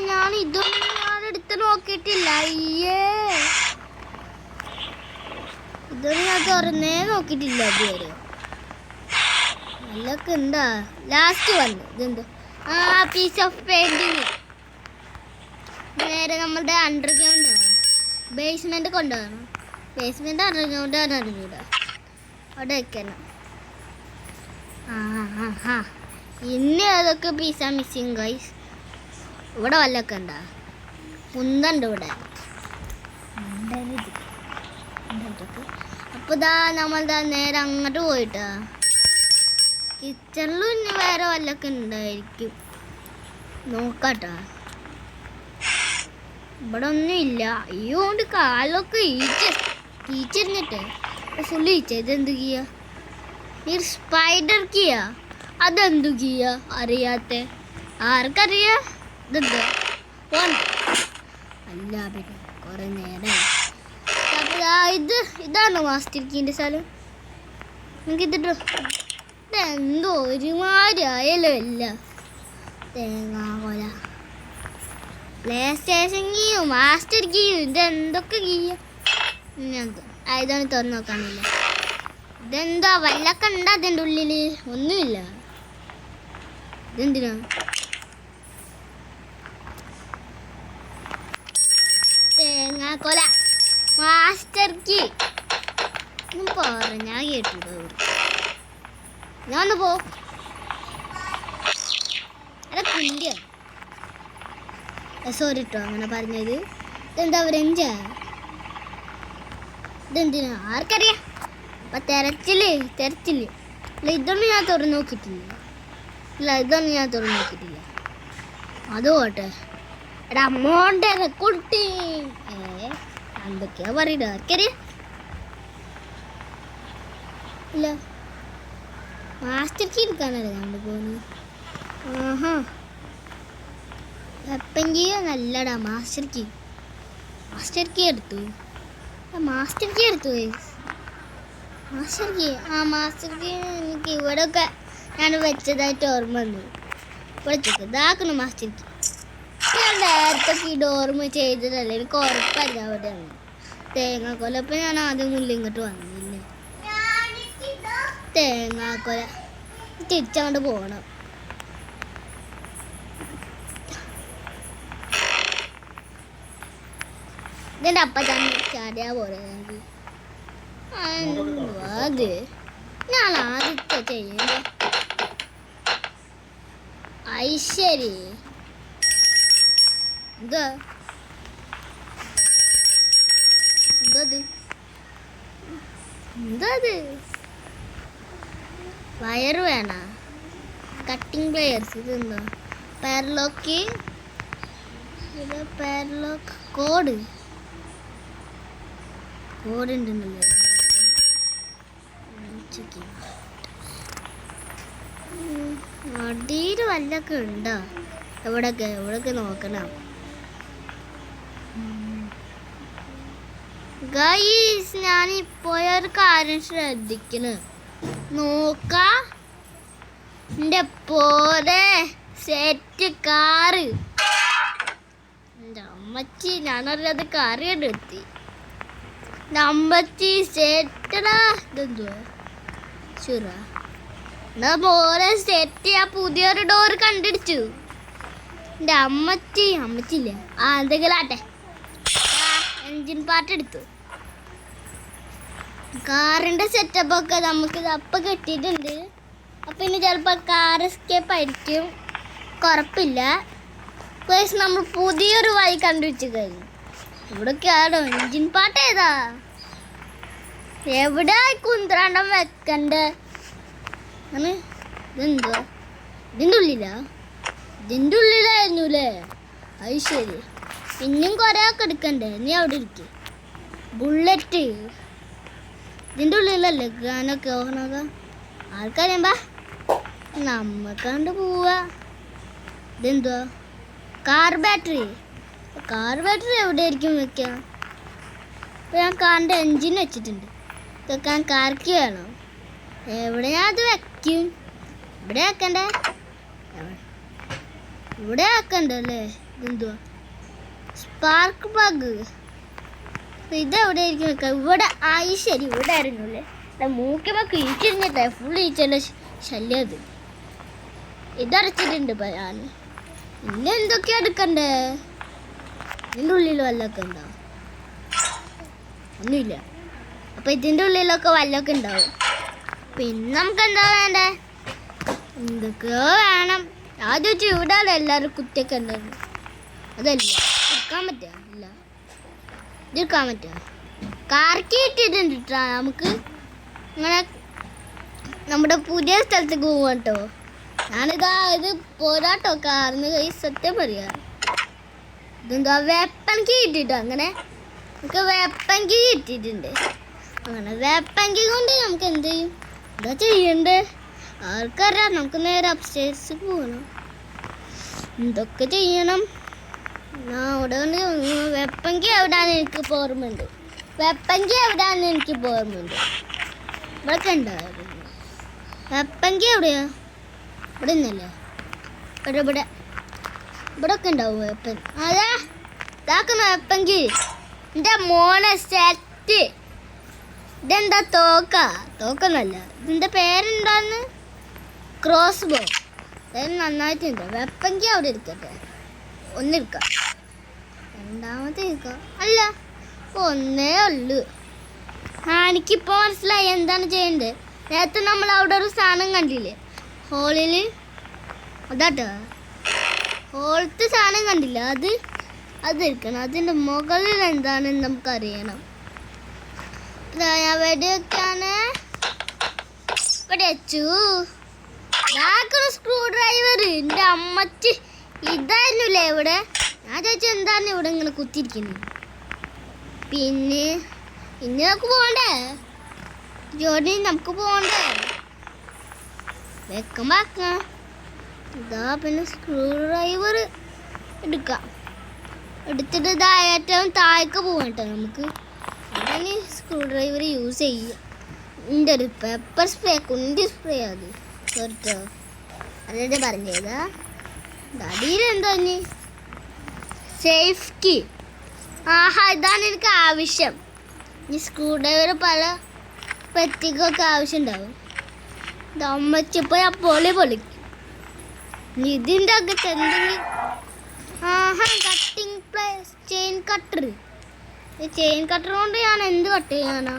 ഞാൻ ഇതൊന്നും ഞാൻ എടുത്ത് നോക്കിയിട്ടില്ല അയ്യേ ഇതൊന്നും ഞാൻ തുറന്നേ നോക്കിയിട്ടില്ല ഇതുവരെ വല്ലൊക്കെ ഉണ്ടാ ലാസ്റ്റ് വന്നു ഇതെന്തോ പീസ് ഓഫ് പെയിന്റിങ് നേരെ നമ്മളുടെ അണ്ടർഗ്രൗണ്ട് ബേസ്മെന്റ് കൊണ്ടുപോകണം ബേസ്മെന്റ് അണ്ടർഗ്രൗണ്ട് ആണ് അറിഞ്ഞൂട അവിടെ വെക്കണം ഇനി അതൊക്കെ പീസാ മിസ്സിങ് ഗൈസ് ഇവിടെ വല്ലൊക്കെ ഉണ്ടാ കുന്നുണ്ട് ഇവിടെ അപ്പോൾ ഇതാ നമ്മളിതാ നേരെ അങ്ങോട്ട് പോയിട്ടാ കിച്ചണിലും ഇനി വേറെ വല്ലൊക്കെ ഉണ്ടായിരിക്കും നോക്കാട്ടാ ഇവിടെ ഒന്നും ഇല്ല അയ്യോണ്ട് കാലൊക്കെ ഈച്ചിരുന്നിട്ട് ഫുള്ള് ഈച്ച ഇതെന്ത് ചെയ്യാ ഈ സ്പൈഡർ കീയാ അതെന്തു കീയാ അറിയാത്ത ആർക്കറിയാ ഇതെന്താ അല്ല പിന്നെ കുറെ നേരം അപ്പോൾ ഇതാണ് മാസ്റ്റർ കീൻ്റെ സ്ഥലം നിങ്ങൾക്ക് ഇതിട്ടോ ഇതെന്തോ ഒരുമാതിരി ആയാലും ഇല്ല തേങ്ങാ കൊല പ്ലേ സ്റ്റേഷൻ കീയും മാസ്റ്റർ കീയും ഇതെന്തൊക്കെ കീയ ഇതാണ് തുറന്നു നോക്കാനില്ല ഇതെന്താ വല്ലൊക്കെ ഉണ്ടാ അതിൻ്റെ ഉള്ളിൽ ഒന്നുമില്ല ഇതെന്തിനാ തേങ്ങാക്കൊല മാസ്റ്റർ കീ പറഞ്ഞാ കേട്ടിട്ടോ ഞാൻ ഒന്ന് പോ എടാ കുണ്ടിയാ സോറി കേട്ടോ അങ്ങനെ പറഞ്ഞത് ഇതെന്താ ഫ്രഞ്ചാ ഇതെന്തിനാ ആർക്കറിയാം അപ്പം തെരച്ചില് ഇല്ല ഇതൊന്നും ഞാൻ തുറന്നു നോക്കിയിട്ടില്ല അത് പോട്ടെ എടാ അമ്മോൻ്റെ കുട്ടി എന്തൊക്കെയാ പറയുന്നത് ആർക്കറിയാം ഇല്ല മാസ്റ്റർ കീ എടുക്കാനല്ലേ നമ്മൾ പോകുന്നത് വെപ്പൻ കീ നല്ലടാ മാസ്റ്റർ കീ എടുത്തു മാസ്റ്റർ കീ എനിക്ക് ഇവിടെ ഒക്കെ ഞാൻ വെച്ചതായിട്ട് ഓർമ്മ വന്നു ഇവിടെ ഇതാക്കണം മാസ്റ്റർ കീ ഞാൻ നേരത്തെ ഈ ഡോർമ ചെയ്തതല്ലേ എനിക്ക് ഉറപ്പല്ല അവിടെയാണ് തേങ്ങാക്കൊല അപ്പം ഞാൻ ആദ്യം മുന്നിൽ ഇങ്ങോട്ട് വന്നില്ലേ തേങ്ങാക്കൊല തിരിച്ചങ്ങോട്ട് പോകണം ഇതിൻ്റെ അപ്പം തന്നെ ചാടിയാ പോലെ അത് ഞാൻ ആദ്യത്തെ ചെയ്യണ്ടേ ഐശ്വരി എന്താ എന്തത് എന്തത് വയർ വേണ കട്ടിങ് പ്ലെയേഴ്സ് ഇതെന്തോ പാരലോക്ക് ഇത് പാരലോക്ക് കോഡ് ഉണ്ടല്ലോ അടിയിൽ വല്ലൊക്കെ ഉണ്ടോ എവിടൊക്കെ നോക്കണം ഗൈസ് ഞാനിപ്പോയൊരു കാര്യം ശ്രദ്ധിക്കുന്നു നോക്ക എൻ്റെ പോലെ സെറ്റ് കാറ് എൻ്റെ അമ്മച്ചി ഞാനറിയാതെ കാറ് കണ്ടെത്തി എൻ്റെ അമ്മച്ചി സെറ്റടാ ഇതെന്തുവാ ചുറ എന്നാ പോലെ സെറ്റ് ചെയ്യാൻ പുതിയൊരു ഡോർ കണ്ടുപിടിച്ചു എൻ്റെ അമ്മച്ചില്ലേ എന്തെങ്കിലും ആട്ടെ എൻജിൻ പാർട്ട് എടുത്തു കാറിൻ്റെ സെറ്റപ്പൊക്കെ നമുക്ക് അപ്പം കിട്ടിയിട്ടുണ്ട് അപ്പം ഇനി ചിലപ്പോൾ കാർ എസ്കേപ്പ് ആയിരിക്കും കുഴപ്പമില്ല പക്ഷേ നമ്മൾ പുതിയൊരു വഴി കണ്ടുപിടിച്ച് കഴിഞ്ഞു ഇവിടെയൊക്കെയാണോ എൻജിൻ പാർട്ട് ഏതാ എവിടെ കുന്ത്രാണ്ടം വെക്കണ്ടേ അങ്ങനെ ഇതെന്തോ ഇതിൻ്റെ ഉള്ളിലായിരുന്നു അല്ലേ അത് ശരി പിന്നെയും കുറേ ഒക്കെ എടുക്കണ്ടേ നീ അവിടെ ഇരിക്കും ബുള്ളറ്റ് ഇതിൻ്റെ ഉള്ളിലല്ലേ ഗാനൊക്കെ ഓർണക ആൾക്കാരെമ്പാ നമ്മക്കണ്ട് പോവാ ഇതെന്തുവാ കാർ ബാറ്ററി എവിടെ ആയിരിക്കും വെക്കാം ഞാൻ കാറിൻ്റെ എൻജിൻ വെച്ചിട്ടുണ്ട് ഇതൊക്കെ ഞാൻ കാർക്ക് വേണം എവിടെ ഞാൻ അത് വെക്കും ഇവിടെ വെക്കണ്ടേ ഇവിടെ വെക്കണ്ടല്ലേ ഇതെന്തുവാ സ്പാർക്ക് പ്ലഗ് ഇതെവിടെ ആയിരിക്കും വെക്കാം ഇവിടെ ശരി ഇവിടെ ആയിരുന്നുല്ലേ മൂക്കിമൊക്കെ ഈച്ചിരുന്നിട്ടേ ഫുൾ ഈച്ചൻ്റെ ശല്യം അത് ഇതടച്ചിട്ടുണ്ട് ഇപ്പം ഞാൻ പിന്നെ എന്തൊക്കെയാ എടുക്കണ്ടേ ഇതിൻ്റെ ഉള്ളിൽ വല്ലതൊക്കെ ഉണ്ടാവും ഒന്നുമില്ല അപ്പം ഇതിൻ്റെ ഉള്ളിലൊക്കെ വല്ലതൊക്കെ ഉണ്ടാവും പിന്നെ നമുക്ക് എന്താ വേണ്ടേ എന്തൊക്കെയോ വേണം ആദ്യം ഇവിടെ എല്ലാവരും കുത്തിയൊക്കെ ഉണ്ടായിരുന്നു അതല്ല എടുക്കാൻ പറ്റുക ഇല്ല ഇതെടുക്കാൻ പറ്റുക കാർക്കി ഇട്ടിട്ടുണ്ട് കേട്ടോ നമുക്ക് ഇങ്ങനെ നമ്മുടെ പുതിയ സ്ഥലത്തേക്ക് പോവാം കേട്ടോ ഇത് പോരാട്ടോ കാറിന് കൈ സത്യം പറയാ ഇതെന്താ വെപ്പൻ കീ ഇട്ടിട്ടോ അങ്ങനെ നമുക്ക് വെപ്പൻ കീ ഇട്ടിട്ടുണ്ട് അങ്ങനെ വെപ്പൻ കീ കൊണ്ട് നമുക്ക് എന്ത് ചെയ്യും എന്താ ചെയ്യണ്ടേ ആൾക്കാരാ നമുക്ക് നേരെ അപ്സ്റ്റേഴ്സ് പോകണം എന്തൊക്കെ ചെയ്യണം അവിടെ വെപ്പങ്കി എവിടെയാണെന്ന് എനിക്ക് ഓർമ്മയുണ്ട് ഇവിടെയൊക്കെ ഉണ്ടായിരുന്നു വെപ്പങ്കി എവിടെയാ ഇവിടെ നിന്നല്ലേ ഇവിടെയൊക്കെ ഉണ്ടാവും വെപ്പൻ അതെ ഇതാക്കുന്ന വെപ്പങ്കി എൻ്റെ മോനെ സെറ്റ് ഇതെന്താ തോക്കെന്നല്ല ഇതിൻ്റെ പേരെന്താന്ന് ക്രോസ് ബോ അതായത് നന്നായിട്ടുണ്ട് വെപ്പങ്കി അവിടെ ഇരിക്കട്ടെ ഒന്നെടുക്കാം രണ്ടാമത്തെ എടുക്കാം അല്ല ഒന്നേ ഉള്ളു എനിക്കിപ്പോൾ മനസ്സിലായി എന്താണ് ചെയ്യേണ്ടത് നേരത്തെ നമ്മൾ അവിടെ ഒരു സാധനം കണ്ടില്ലേ ഹോളിൽ അതാട്ടോ ഹോളത്തെ സാധനം കണ്ടില്ല അതെടുക്കണം അതിൻ്റെ മുകളിൽ എന്താണെന്ന് നമുക്കറിയണം എവിടെയൊക്കെയാണ് ഇവിടെ വെച്ചു സ്ക്രൂ ഡ്രൈവർ എൻ്റെ അമ്മച്ചി ഇതായിരുന്നില്ലേ ഇവിടെ ഞാൻ ചോദിച്ചു എന്താണ് ഇവിടെ ഇങ്ങനെ കുത്തിയിരിക്കുന്നത് പിന്നെ ഇനി നമുക്ക് പോകണ്ടേ ജോലി നമുക്ക് പോകണ്ടേ വെക്കാം ഇതാ പിന്നെ സ്ക്രൂ ഡ്രൈവർ എടുക്കാം എടുത്തിട്ട് ഇതാ ഏറ്റവും താഴേക്ക് പോകാം കേട്ടോ നമുക്ക് അങ്ങനെ സ്ക്രൂ ഡ്രൈവർ യൂസ് ചെയ്യുക എൻ്റെ ഒരു പെപ്പർ സ്പ്രേ കുണ്ടി സ്പ്രേ അത് കേട്ടോ അതെ പറഞ്ഞേതാ അടിയിലെന്തോ ഇനി സേഫ്റ്റി ഇതാണ് എനിക്ക് ആവശ്യം ഈ സ്ക്രൂ ഡ്രൈവർ പല വ്യക്തികൾക്ക് ആവശ്യം ഉണ്ടാവും അമ്മച്ചിപ്പോൾ ഞാൻ പൊളിക്കും ഇതിൻ്റെ അകത്ത് എന്തെങ്കിലും കട്ടിങ് പ്ലേസ് ചെയിൻ കട്ടർ ഈ ചെയിൻ കട്ടർ കൊണ്ട് ഞാൻ എന്ത് കട്ട് ചെയ്യാനാ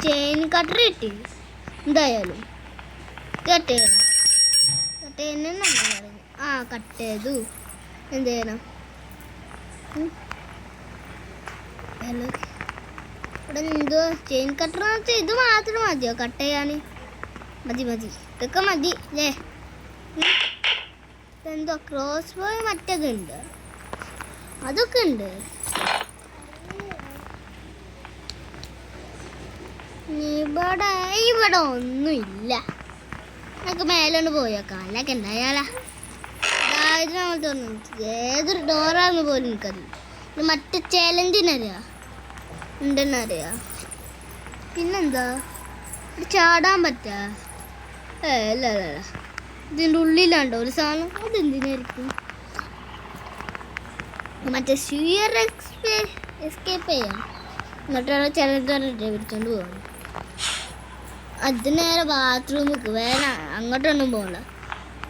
ചെയിൻ കട്ടർ കിട്ടി എന്തായാലും കട്ട് ചെയ്യണം കട്ട് ചെയ്യുന്ന കട്ട് ചെയ്തു. എന്ത് ചെയ്യണം? ഇവിടെ എന്തോ ചെയിൻ കട്ടർ ഇത് മാത്രം മതിയോ കട്ട് ചെയ്യാൻ? മതി ഇതൊക്കെ മതി അല്ലേ? എന്തോ ക്രോസ് ബോയ് മറ്റൊക്കെ ഉണ്ട്, അതൊക്കെ ഉണ്ട്. ഇവിടെ ഒന്നുമില്ല. നമുക്ക് മേലോട്ട് പോയേക്കാം. അല്ലൊക്കെ ഉണ്ടായാലാ ഇത് നമ്മൾ തോന്നുന്നു ഏതൊരു ഡോറാന്ന് പോലും എനിക്കറിയാം. ഇത് മറ്റേ ചാലഞ്ചിനറിയാം ഉണ്ടെന്നറിയാം. പിന്നെന്താ ചാടാൻ പറ്റാ? അല്ല ഇതിൻ്റെ ഉള്ളിലാണ്ടോ ഒരു സാധനം? അതെന്തിനായിരിക്കും? മറ്റേ സ്യൂർ എസ്കേപ്പ് ചെയ്യാം. എന്നിട്ടാണ് ചലഞ്ച് പിടിച്ചോണ്ട് പോകണം. അത് നേരെ ബാത്റൂമിക്ക് വേറെ അങ്ങോട്ടൊന്നും പോകണ്ട,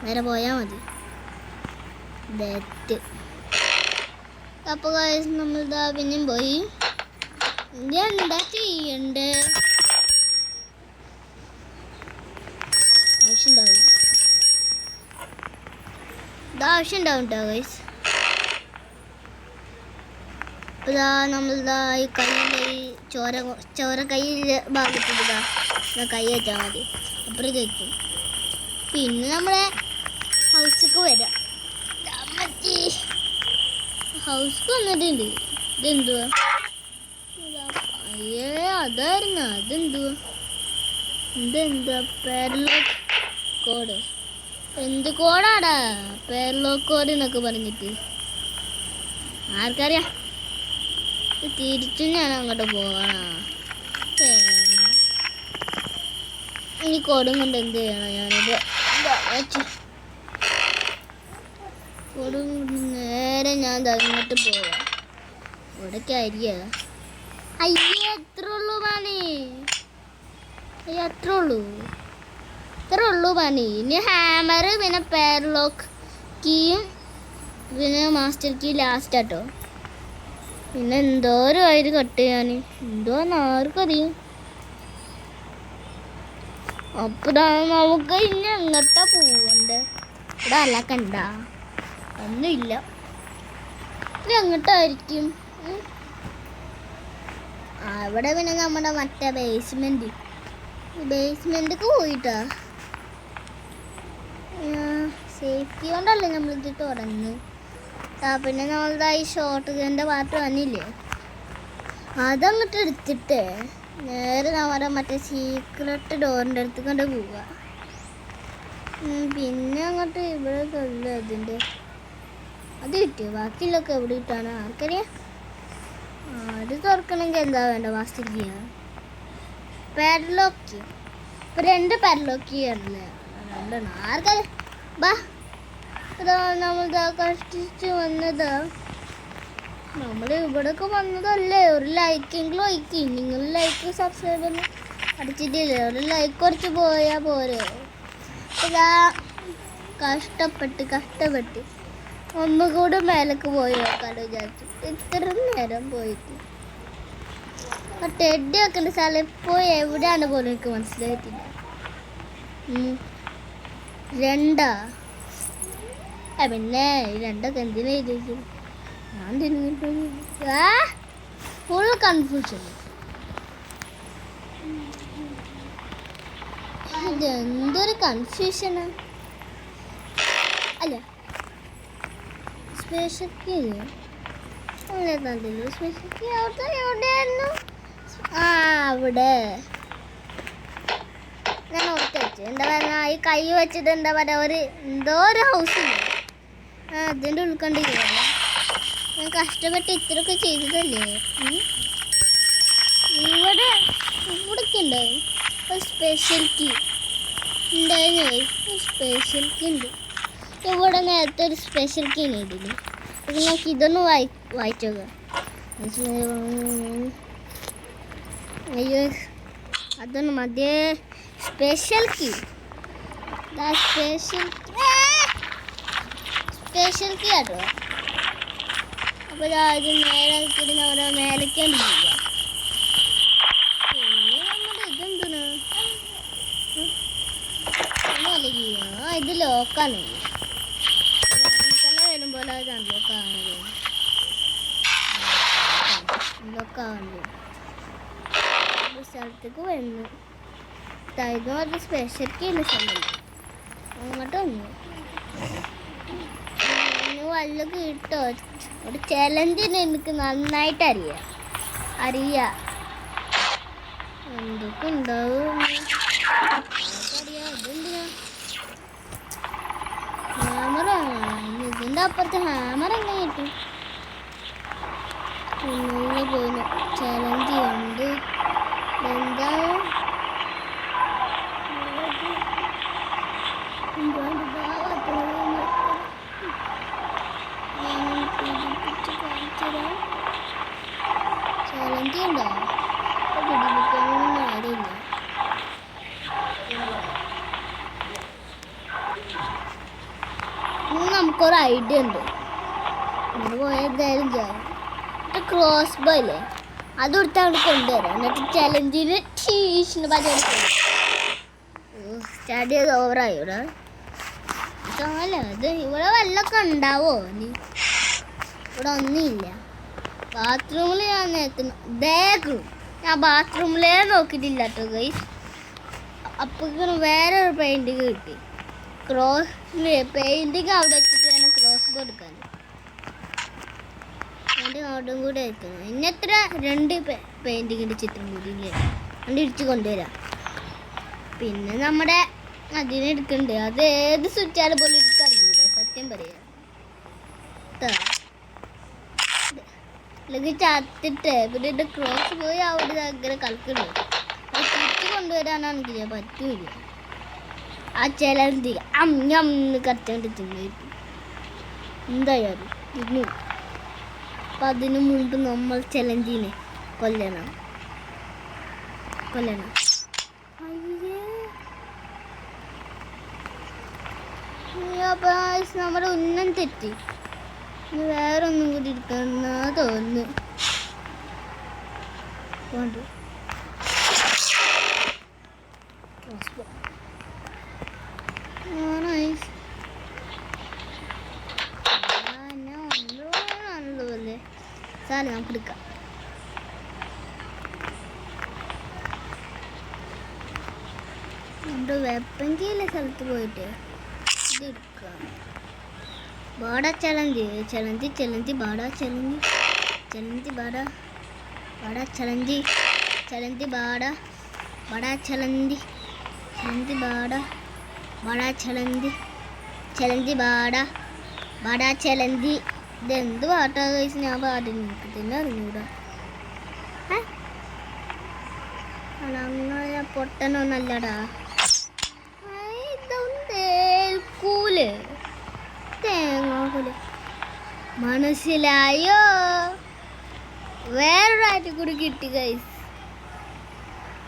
നേരെ പോയാൽ മതി. അപ്പോൾ നമ്മളിതാ പിന്നെയും പോയി. എന്താ ചെയ്യണ്ടേ? ആവശ്യമുണ്ടാവും കേട്ടോ ഗൈസ്. ഇതാ നമ്മളിതാ ഈ കയ്യിലെ ഈ ചോര കയ്യിലെ ഭാഗത്തിതാ കൈ വെച്ചാൽ മതി, അപ്പുറം വെക്കും. പിന്നെ നമ്മളെ ഹൗസിക്ക് വരാം. ഹൗസ് വന്നിട്ടുണ്ട്. ഇതെന്തുവാ? അതായിരുന്നു. ഇതെന്താ? പാരലോക്ക് കോഡ്. എന്ത് കോഡാടാ? പാരലോക്ക് കോഡ് എന്നൊക്കെ പറഞ്ഞിട്ട് ആർക്കറിയാം? തിരിച്ചും ഞാൻ അങ്ങോട്ട് പോകണ. ഈ കോടും കൊണ്ട് എന്ത് ചെയ്യണം? ഞാനിത് കോടും നേരെ ഞാൻ അങ്ങോട്ട് പോവാം. ഇവിടേക്ക് അരിയാ. എത്ര ഉള്ളൂ പണി? എത്ര ഉള്ളൂ പണി? ഇനി ഹാമർ, പിന്നെ പാരലോക്ക് കീയും, പിന്നെ മാസ്റ്റർ കീ ലാസ്റ്റ് ആട്ടോ. പിന്നെ എന്തോരം ആയത് കട്ട് ചെയ്യാൻ, എന്തോന്ന് ആർക്കറിയും. അപ്പൊ നമുക്ക് ഇനി എങ്ങോട്ടാ പോവണ്ടേ? ഇവിടെ അലക്കണ്ട ഒന്നുമില്ല. ഇത് എങ്ങോട്ടായിരിക്കും? അവിടെ പിന്നെ നമ്മുടെ മറ്റേ ബേസ്മെന്റിക്ക് പോയിട്ടാ. സേഫ്റ്റി കൊണ്ടല്ലേ നമ്മളിത് തുറന്ന്. പിന്നെ നമ്മളുടെ ഈ ഷോർട്ട് ഗണ്ണിൻ്റെ പാട്ട് വന്നില്ലേ, അതങ്ങോട്ട് എടുത്തിട്ട് നേരെ നമ്മുടെ മറ്റേ സീക്രട്ട് ഡോറിൻ്റെ അടുത്ത് കൊണ്ട് പോവുക. പിന്നെ അങ്ങോട്ട് ഇവിടെ കല്ല അതിൻ്റെ അത് കിട്ടിയോ? ബാക്കിയുള്ളൊക്കെ എവിടെ ഇട്ടാണ് ആർക്കറിയാം. അത് തുറക്കണമെങ്കിൽ എന്താ വേണ്ട? Master key, padlock. ഇപ്പം 2 പാരലോക്ക് ആണല്ലേ? 2 ആർക്കറിയാം. ബാ അതാ നമ്മളിതാ കഷ്ടിച്ച് വന്നതാ. നമ്മൾ ഇവിടെയൊക്കെ വന്നതല്ലേ? ഒരു ലൈക്കെങ്കിലും അയക്കി. നിങ്ങൾ ലൈക്ക് സബ്സ്ക്രൈബ് ഒന്നും അടിച്ചിട്ടില്ലേ? ഒരു ലൈക്ക് കുറച്ച് പോയാൽ പോരെ? ഇതാ കഷ്ടപ്പെട്ട് ഒന്നുകൂടെ മേലേക്ക് പോയി നോക്കാണ്ട് വിചാരിച്ചു. ഇത്ര നേരം പോയിട്ട് ടെഡി വെക്കേണ്ട സ്ഥലം ഇപ്പോൾ എവിടെയാണ് പോലും എനിക്ക് മനസ്സിലായിട്ടില്ല. 2 പിന്നെ 2 എന്തിനാ എഴുതിയിരിക്കും? ഞാൻ തിന്നിട്ട് ഫുൾ കൺഫ്യൂഷൻ. ഇതെന്തൊരു കൺഫ്യൂഷനാ അല്ല. സ്പെഷ്യൽ കീ സ്പെഷ്യൽ കീ എവിടെയായിരുന്നു? അവിടെ ഞാൻ ഓർത്ത് വെച്ചു. എന്താ പറയുക, ഈ കൈ വെച്ചിട്ട് എന്താ പറയുക, എന്തോ ഒരു ഹൗസില്ല, അതിൻ്റെ ഉൾക്കൊണ്ടില്ല. ഞാൻ കഷ്ടപ്പെട്ട് ഇത്രയൊക്കെ ചെയ്തതല്ലേ. ഇവിടൊക്കെ ഉണ്ടായി ഒരു സ്പെഷ്യൽ കീ ഉണ്ടായിരുന്നു. സ്പെഷ്യൽ കീ ഉണ്ട് ഇവിടെ. നേരത്തെ ഒരു സ്പെഷ്യൽ കീ ഇതിന്. ഇത് നോക്കി, ഇതൊന്ന് വായിച്ചോക്കാം. അയ്യോ അതൊന്ന് മതിയേ. സ്പെഷ്യൽ കീ ആട്ടോ. അപ്പോൾ അത് നേരെ ഓരോ മേലേക്കാണ് പോവുക. പിന്നെ നമ്മുടെ ഇതെന്താണ്? ഇത് ലോക്കാണ്. പോലെ അൺലോക്ക് ആവുന്നത് സ്ഥലത്തേക്ക് വരുന്നു. ഇതായിരുന്നു അത് സ്പെഷ്യൽ ചെയ്യുന്ന സ്ഥലം. അങ്ങോട്ട് വന്നു വല്ല കിട്ടോ. ഒരു ചലഞ്ചിന് എനിക്ക് നന്നായിട്ട് അറിയാം എന്തൊക്കെ ഉണ്ടാവും. ഹാമർ ഇതിൻ്റെ അപ്പുറത്ത് ഹാമർ എങ്ങനെ കിട്ടും? പിന്നെ പോയി ചലഞ്ച് ഉണ്ട്. എന്താ ചലഞ്ച് ഉണ്ടോ? പിടിപ്പിക്കാനൊന്നും ആരുമില്ല. നമുക്കൊരു ഐഡിയ ഉണ്ട്. നമ്മൾ പോയതായാലും ക്രോസ് ബോ ഇല്ലേ, അതെടുത്ത് അവിടെ കൊണ്ടുവരാം. എന്നിട്ട് ചലഞ്ചിന് ടീഷിന് പതിവ് സ്റ്റാർട്ട് ചെയ്ത് ഓവറായി. ഇവിടെ അല്ല അത് ഇവിടെ വല്ലതൊക്കെ ഉണ്ടാവോ? ഇവിടെ ഒന്നുമില്ല. ബാത്റൂമിൽ ഞാൻ നേരത്തെ ഞാൻ ബാത്റൂമിലേ നോക്കിയിട്ടില്ല കേട്ടോ ഗൈസ്. അപ്പോൾ വേറൊരു പെയിൻറ്റിങ് കിട്ടി. പെയിൻറ്റിങ് അവിടെ വെച്ചിട്ട് വേണം ക്രോസ് ബോ എടുക്കാൻ. അതിൻ്റെ ഓർഡറും കൂടെ വെക്കണം. ഇന്നത്ര 2 പെയിൻറ്റിങ്ങിൻ്റെ ചിത്രം കൂടി ഇല്ലേ, അത് ഇടിച്ച് കൊണ്ടുവരാം. പിന്നെ നമ്മുടെ അതിനെടുക്കണ്ട്. അത് ഏത് സ്വിച്ചാലും പോലും എനിക്കറിയൂല, സത്യം പറയാം. അല്ലെങ്കിൽ ചത്തിട്ട് പിന്നെ എൻ്റെ ക്രോസ് പോയി അവിടെ അങ്ങനെ കളിക്കണ്ടോ. അത് തിരിച്ച് കൊണ്ടുവരാനാണെങ്കിൽ ഞാൻ പറ്റൂല. ആ ചലന്തി അമ്മന്ന് കറച്ചാണ്ട് തിന്നിട്ടു എന്തായാലും തിന്നു. അപ്പം അതിനു മുമ്പ് നമ്മൾ ചലഞ്ചിനെ കൊല്ലണം. അപ്പം നമ്മുടെ ഉന്നം തെറ്റി. ഇനി വേറെ ഒന്നും കൂടി എടുക്കാന്നാ തോന്നുന്നു. സാല നമുക്ക് എടുക്കാം. നമ്മുടെ വെപ്പൻ ചെയ്യുന്ന സ്ഥലത്ത് പോയിട്ട് ഇത് എടുക്കാം. ബാടാ ചലഞ്ച് ബാടാ ചലഞ്ച് ബാടാ ചലഞ്ച് ബാടാ ചലഞ്ച് ബാടാ ചലഞ്ച്. ഇതെന്ത് പാട്ടാ കഴിച്ച് ഞാൻ പാടുന്നു, എനിക്ക് തന്നെ അറിഞ്ഞൂടാ. അങ്ങനെ പൊട്ടനൊന്നല്ലടാ. ഇതേൽക്കൂല് തേങ്ങാക്കൂല് മനസ്സിലായോ? വേറൊരാറ്റി കൂടി കിട്ടി ഗൈസ്.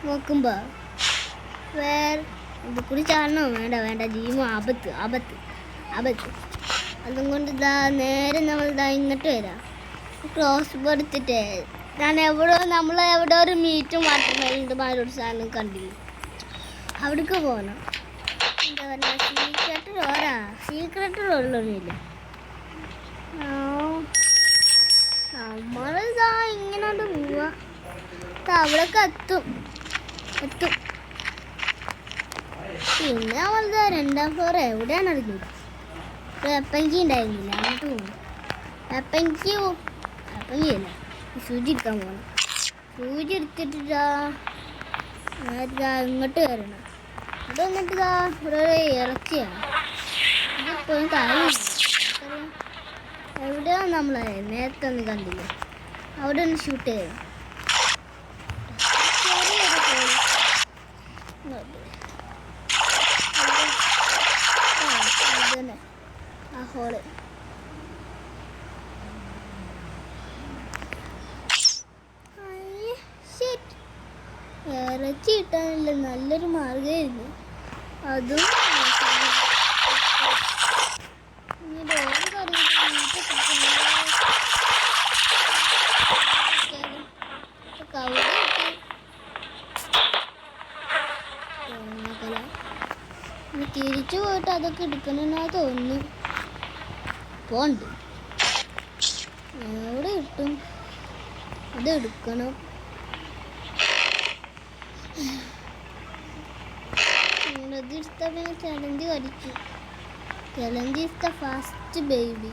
നോക്കുമ്പോ ഇത് കൂടി ചാടണോ? വേണ്ട ജീവ ആപത്ത്. അതും കൊണ്ട് നേരെ നമ്മൾ ഇങ്ങോട്ട് വരാം. ക്രോസ് ബോ എടുത്തിട്ട് നമ്മൾ എവിടെ ഒരു മീറ്റും വാട്ടർമെലിൻ്റെ സാധനം കണ്ടില്ല, അവിടേക്ക് പോകണം. എന്താ പറയുക, സീക്രട്ട് റോളൊന്നുമില്ല. നമ്മളിതാ ഇങ്ങനെ പോവാ. അവിടേക്ക് എത്തും. പിന്നെ നമ്മളിതാ 2ാം ഫ്ലോർ എവിടെയാണ് അറിഞ്ഞത്. വെപ്പങ്കി ഉണ്ടായിരുന്നില്ല, അങ്ങോട്ട് പോകണം. വെപ്പങ്കിയല്ല, സൂചി എടുക്കാൻ പോകണം. സൂചി എടുത്തിട്ടാ ഇങ്ങോട്ട് വരണം. ഇവിടെ വന്നിട്ട് ഇവിടെ ഇറച്ചിയാണ്. ഇതിപ്പോഴും കാര്യമില്ല. എവിടെയാണ് നമ്മളെ നേരത്തെ ഒന്നും കണ്ടില്ല, അവിടെ ഒന്ന് ഷൂട്ട് ചെയ്യാം. ആ ഹോള് ഇറച്ചി കിട്ടാനില്ല, നല്ലൊരു മാർഗമായിരുന്നു അതും. തിരിച്ചു പോയിട്ട് അതൊക്കെ എടുക്കണമെന്നാ തോന്നുന്നു. പോണ്ട് എവിടെ കിട്ടും? ഇത് എടുക്കണം. ഇതിഷ്ട പിന്നെ ചലഞ്ച് കളിച്ചു. Challenge is the fast baby.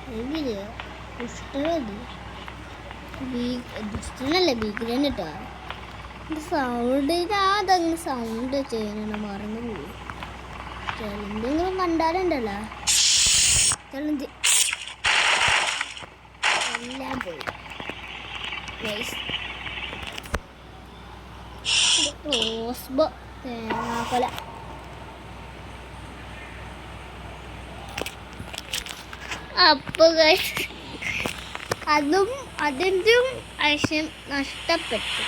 ബേബിയില്ല, ദുഷ്ടനത്. ദുഷ്ടനല്ലേ ഭീകരൻ കേട്ടോ. സൗണ്ട് അതങ്ങനെ സൗണ്ട് ചെയ്യണ മറന്നു പോയി. ചലഞ്ചെങ്കിലും കണ്ടാലുണ്ടല്ലോ, ചലഞ്ച് എല്ലാം പോയി. റോസ്ബോ തേങ്ങാക്കൊല. അപ്പൊ അതിൻ്റെ ആശയം നഷ്ടപ്പെട്ടു.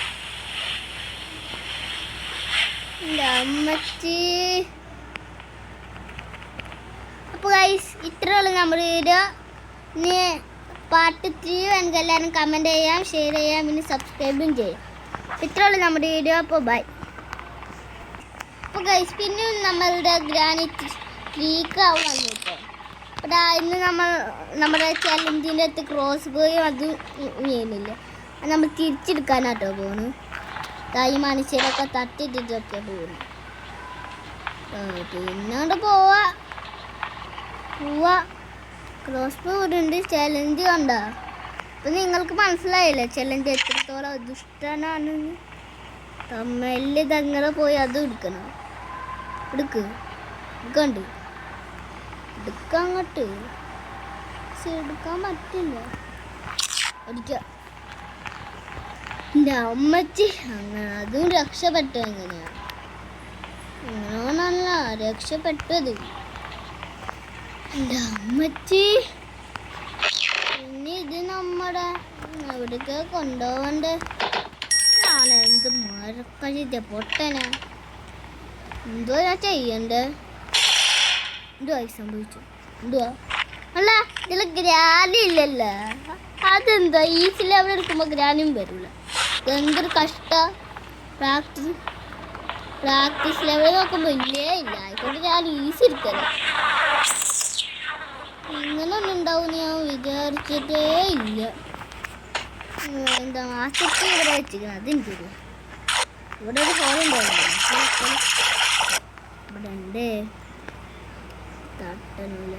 എൻ്റെ അമ്മച്ചി. അപ്പോൾ ഗൈസ് ഇത്രയുള്ള നമ്മുടെ വീഡിയോ. ഇനി പാർട്ട് 3 വേണമെങ്കിൽ എല്ലാവരും കമൻറ്റ് ചെയ്യാം, ഷെയർ ചെയ്യാം, പിന്നെ സബ്സ്ക്രൈബും ചെയ്യാം. ഇത്രയുള്ള നമ്മുടെ വീഡിയോ. അപ്പോൾ ബൈ. അപ്പോൾ ഗൈസ് പിന്നെ നമ്മളുടെ ഗ്രാനൈറ്റ് ലീക്കാവും വന്നിട്ട്. അപ്പോൾ ഇന്ന് നമ്മുടെ ചലഞ്ചിൻ്റെ അടുത്ത് ക്രോസ് ബോയും അതും ചെയ്യുന്നില്ല. അത് നമ്മൾ തിരിച്ചെടുക്കാനാട്ടോ പോകുന്നു. ഈ മനുഷ്യരൊക്കെ തട്ടിട്ടിട്ടൊക്കെ പോകുന്നു. പിന്നോണ്ട് പോവാ ക്രോസ് ബോ ഉണ്ട്. ചലഞ്ച് കണ്ടോ? അപ്പം നിങ്ങൾക്ക് മനസ്സിലായില്ലേ ചലഞ്ച് എത്രത്തോളം ദുഷ്ടനാണെന്ന്. തമ്മിൽ തങ്ങളെ പോയി അതും എടുക്കണം. എടുക്കണ്ട് എടുക്കാൻ അങ്ങോട്ട് എടുക്കാൻ പറ്റില്ല. അടിക്കാം. എൻ്റെ അമ്മച്ചി അങ്ങനെ അതും രക്ഷപ്പെട്ടു. എങ്ങനെയാണ് അങ്ങനെയാണല്ല രക്ഷപ്പെട്ടത് എൻ്റെ അമ്മച്ചി. പിന്നെ ഇത് നമ്മുടെ എവിടേക്ക് കൊണ്ടുപോകണ്ടേ? ഞാൻ എന്ത് മരക്കഴിച്ച പൊട്ടനാ. എന്തോ ഞാൻ ചെയ്യണ്ടേ? എന്തുവാ സംഭവിച്ചു? എന്തുവാ? അല്ല ഇതിൽ ഗ്രാനി ഇല്ലല്ലോ. അതെന്താ ഈസി ലെവൽ എടുക്കുമ്പോൾ ഗ്രാനിയും വരില്ല. എന്തൊരു കഷ്ട. പ്രാക്ടീസ് ലെവൽ നോക്കുമ്പോൾ ഇല്ലേ ഇല്ല. ആയിക്കൊണ്ട് ഞാൻ ഈസി എടുക്കല്ലോ. ഇങ്ങനെ ഒന്നും ഉണ്ടാവും ഞാൻ വിചാരിച്ചിട്ടേ ഇല്ല. എന്താ മാസത്തിൽ ഇവിടെ വെച്ചിരിക്കണം. അതെനിക്കറിയ. ഇവിടെ ഒരു ഹോളുണ്ടാവില്ല. ഇവിടെ ഉണ്ട് തട്ടനില്ല.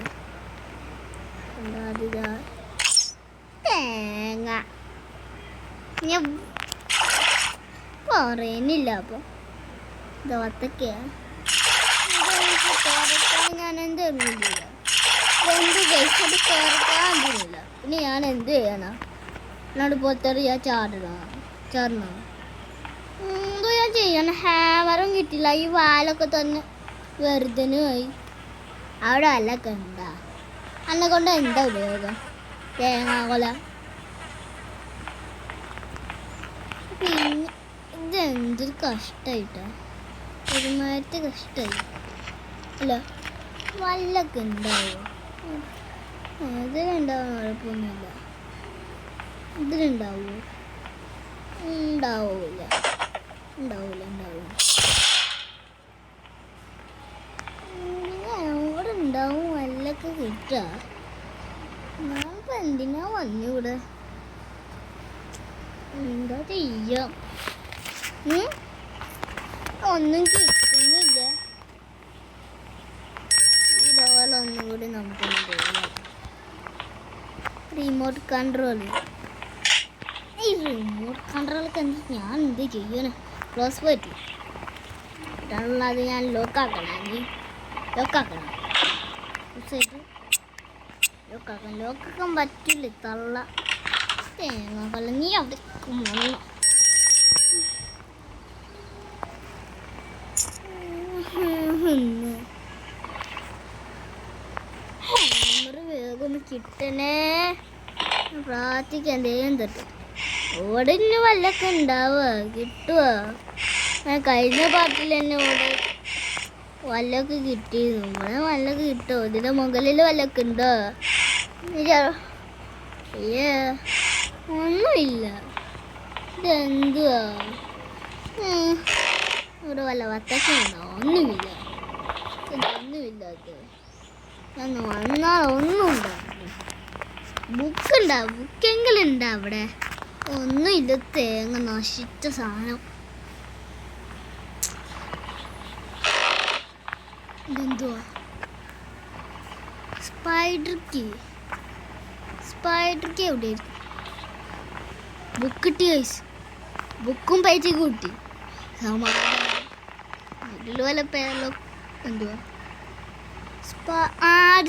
എന്താ തേങ്ങ ഞാൻ പറയുന്നില്ല. അപ്പോൾ ദോത്തക്കയാ ഞാൻ എന്ത് എറിഞ്ഞില്ല. എന്ത് കഴിച്ചത് കയറിക്കാണ്ടില്ല. പിന്നെ ഞാൻ എന്ത് ചെയ്യണം? എന്നോട് പുറത്തെറിയാ ചാടണോ? എന്തോ ഞാൻ ചെയ്യണം? ഹാമറും കിട്ടില്ല. ഈ വാലൊക്കെ തന്നെ വെറുതെ പോയി. അവിടെ വല്ലൊക്കെ ഉണ്ടാ? അന്നെ കൊണ്ട് എന്താ ഉപയോഗം? തേങ്ങാകൊല. പിന്നെ ഇതെന്തൊരു കഷ്ടമായിട്ടാ. ഒരുമാതിരത്തെ കഷ്ടമായി അല്ല. വല്ലൊക്കെ ഉണ്ടാവുമോ? ഇതിലുണ്ടാവാൻ കുഴപ്പമൊന്നുമില്ല. ഇതിലുണ്ടാവുമോ? ഉണ്ടാവില്ല. അവിടെ ഉണ്ടാവും. വല്ലൊക്കെ കിട്ടുക. ഞാനിപ്പോൾ എന്തിനാ വന്നിവിടെ? എന്താ ചെയ്യാം? ഒന്നും കിട്ടുന്നില്ല. ഈ ഡോളൊന്നും കൂടി നമുക്ക് റിമോട്ട് കൺട്രോള്. ഈ റിമോട്ട് കൺട്രോളൊക്കെ ഞാൻ എന്ത് ചെയ്യണ? ക്ലോസ് പോയിട്ട് അത് ഞാൻ ലോക്കാക്കണം. ലോക്കാക്കാൻ പറ്റില്ല. തള്ള തേങ്ങ നീ അവിടെ വേഗം കിട്ടണേ. പ്രാർത്ഥിക്കാൻ എന്തേലും തട്ടും. ഓടെ വല്ലൊക്കെ ഉണ്ടാവുക കിട്ടുക. കഴിഞ്ഞ പാട്ടിൽ തന്നെ ഓടെ വല്ലൊക്കെ കിട്ടിയിരുന്നു. ഇവിടെ വല്ലൊക്കെ കിട്ടുമോ? ഇതിൻ്റെ മുകളിൽ വല്ലൊക്കെ ഉണ്ടോ? ഒന്നുമില്ല. ഇതെന്തുവാ? ഇവിടെ വല്ല വത്തക്കുണ്ടോ? ഒന്നുമില്ല. ഇതൊന്നുമില്ലാത്ത വന്നാൽ ഒന്നും ഉണ്ടാവില്ല. ബുക്കുണ്ടാ, ബുക്കെങ്കിലും ഉണ്ടാ അവിടെ? ഒന്നും ഇല്ല, തേങ്ങ നശിച്ച സാധനം. ഇതെന്തുവാ? സ്പൈഡർ കീ എവിടെയായിരിക്കും? ബുക്ക് കിട്ടി ഗൈസ്, ബുക്കും പൈസയും കൂട്ടി. ഇതിൽ വല്ല പേരല്ലോ. എന്തുവാ?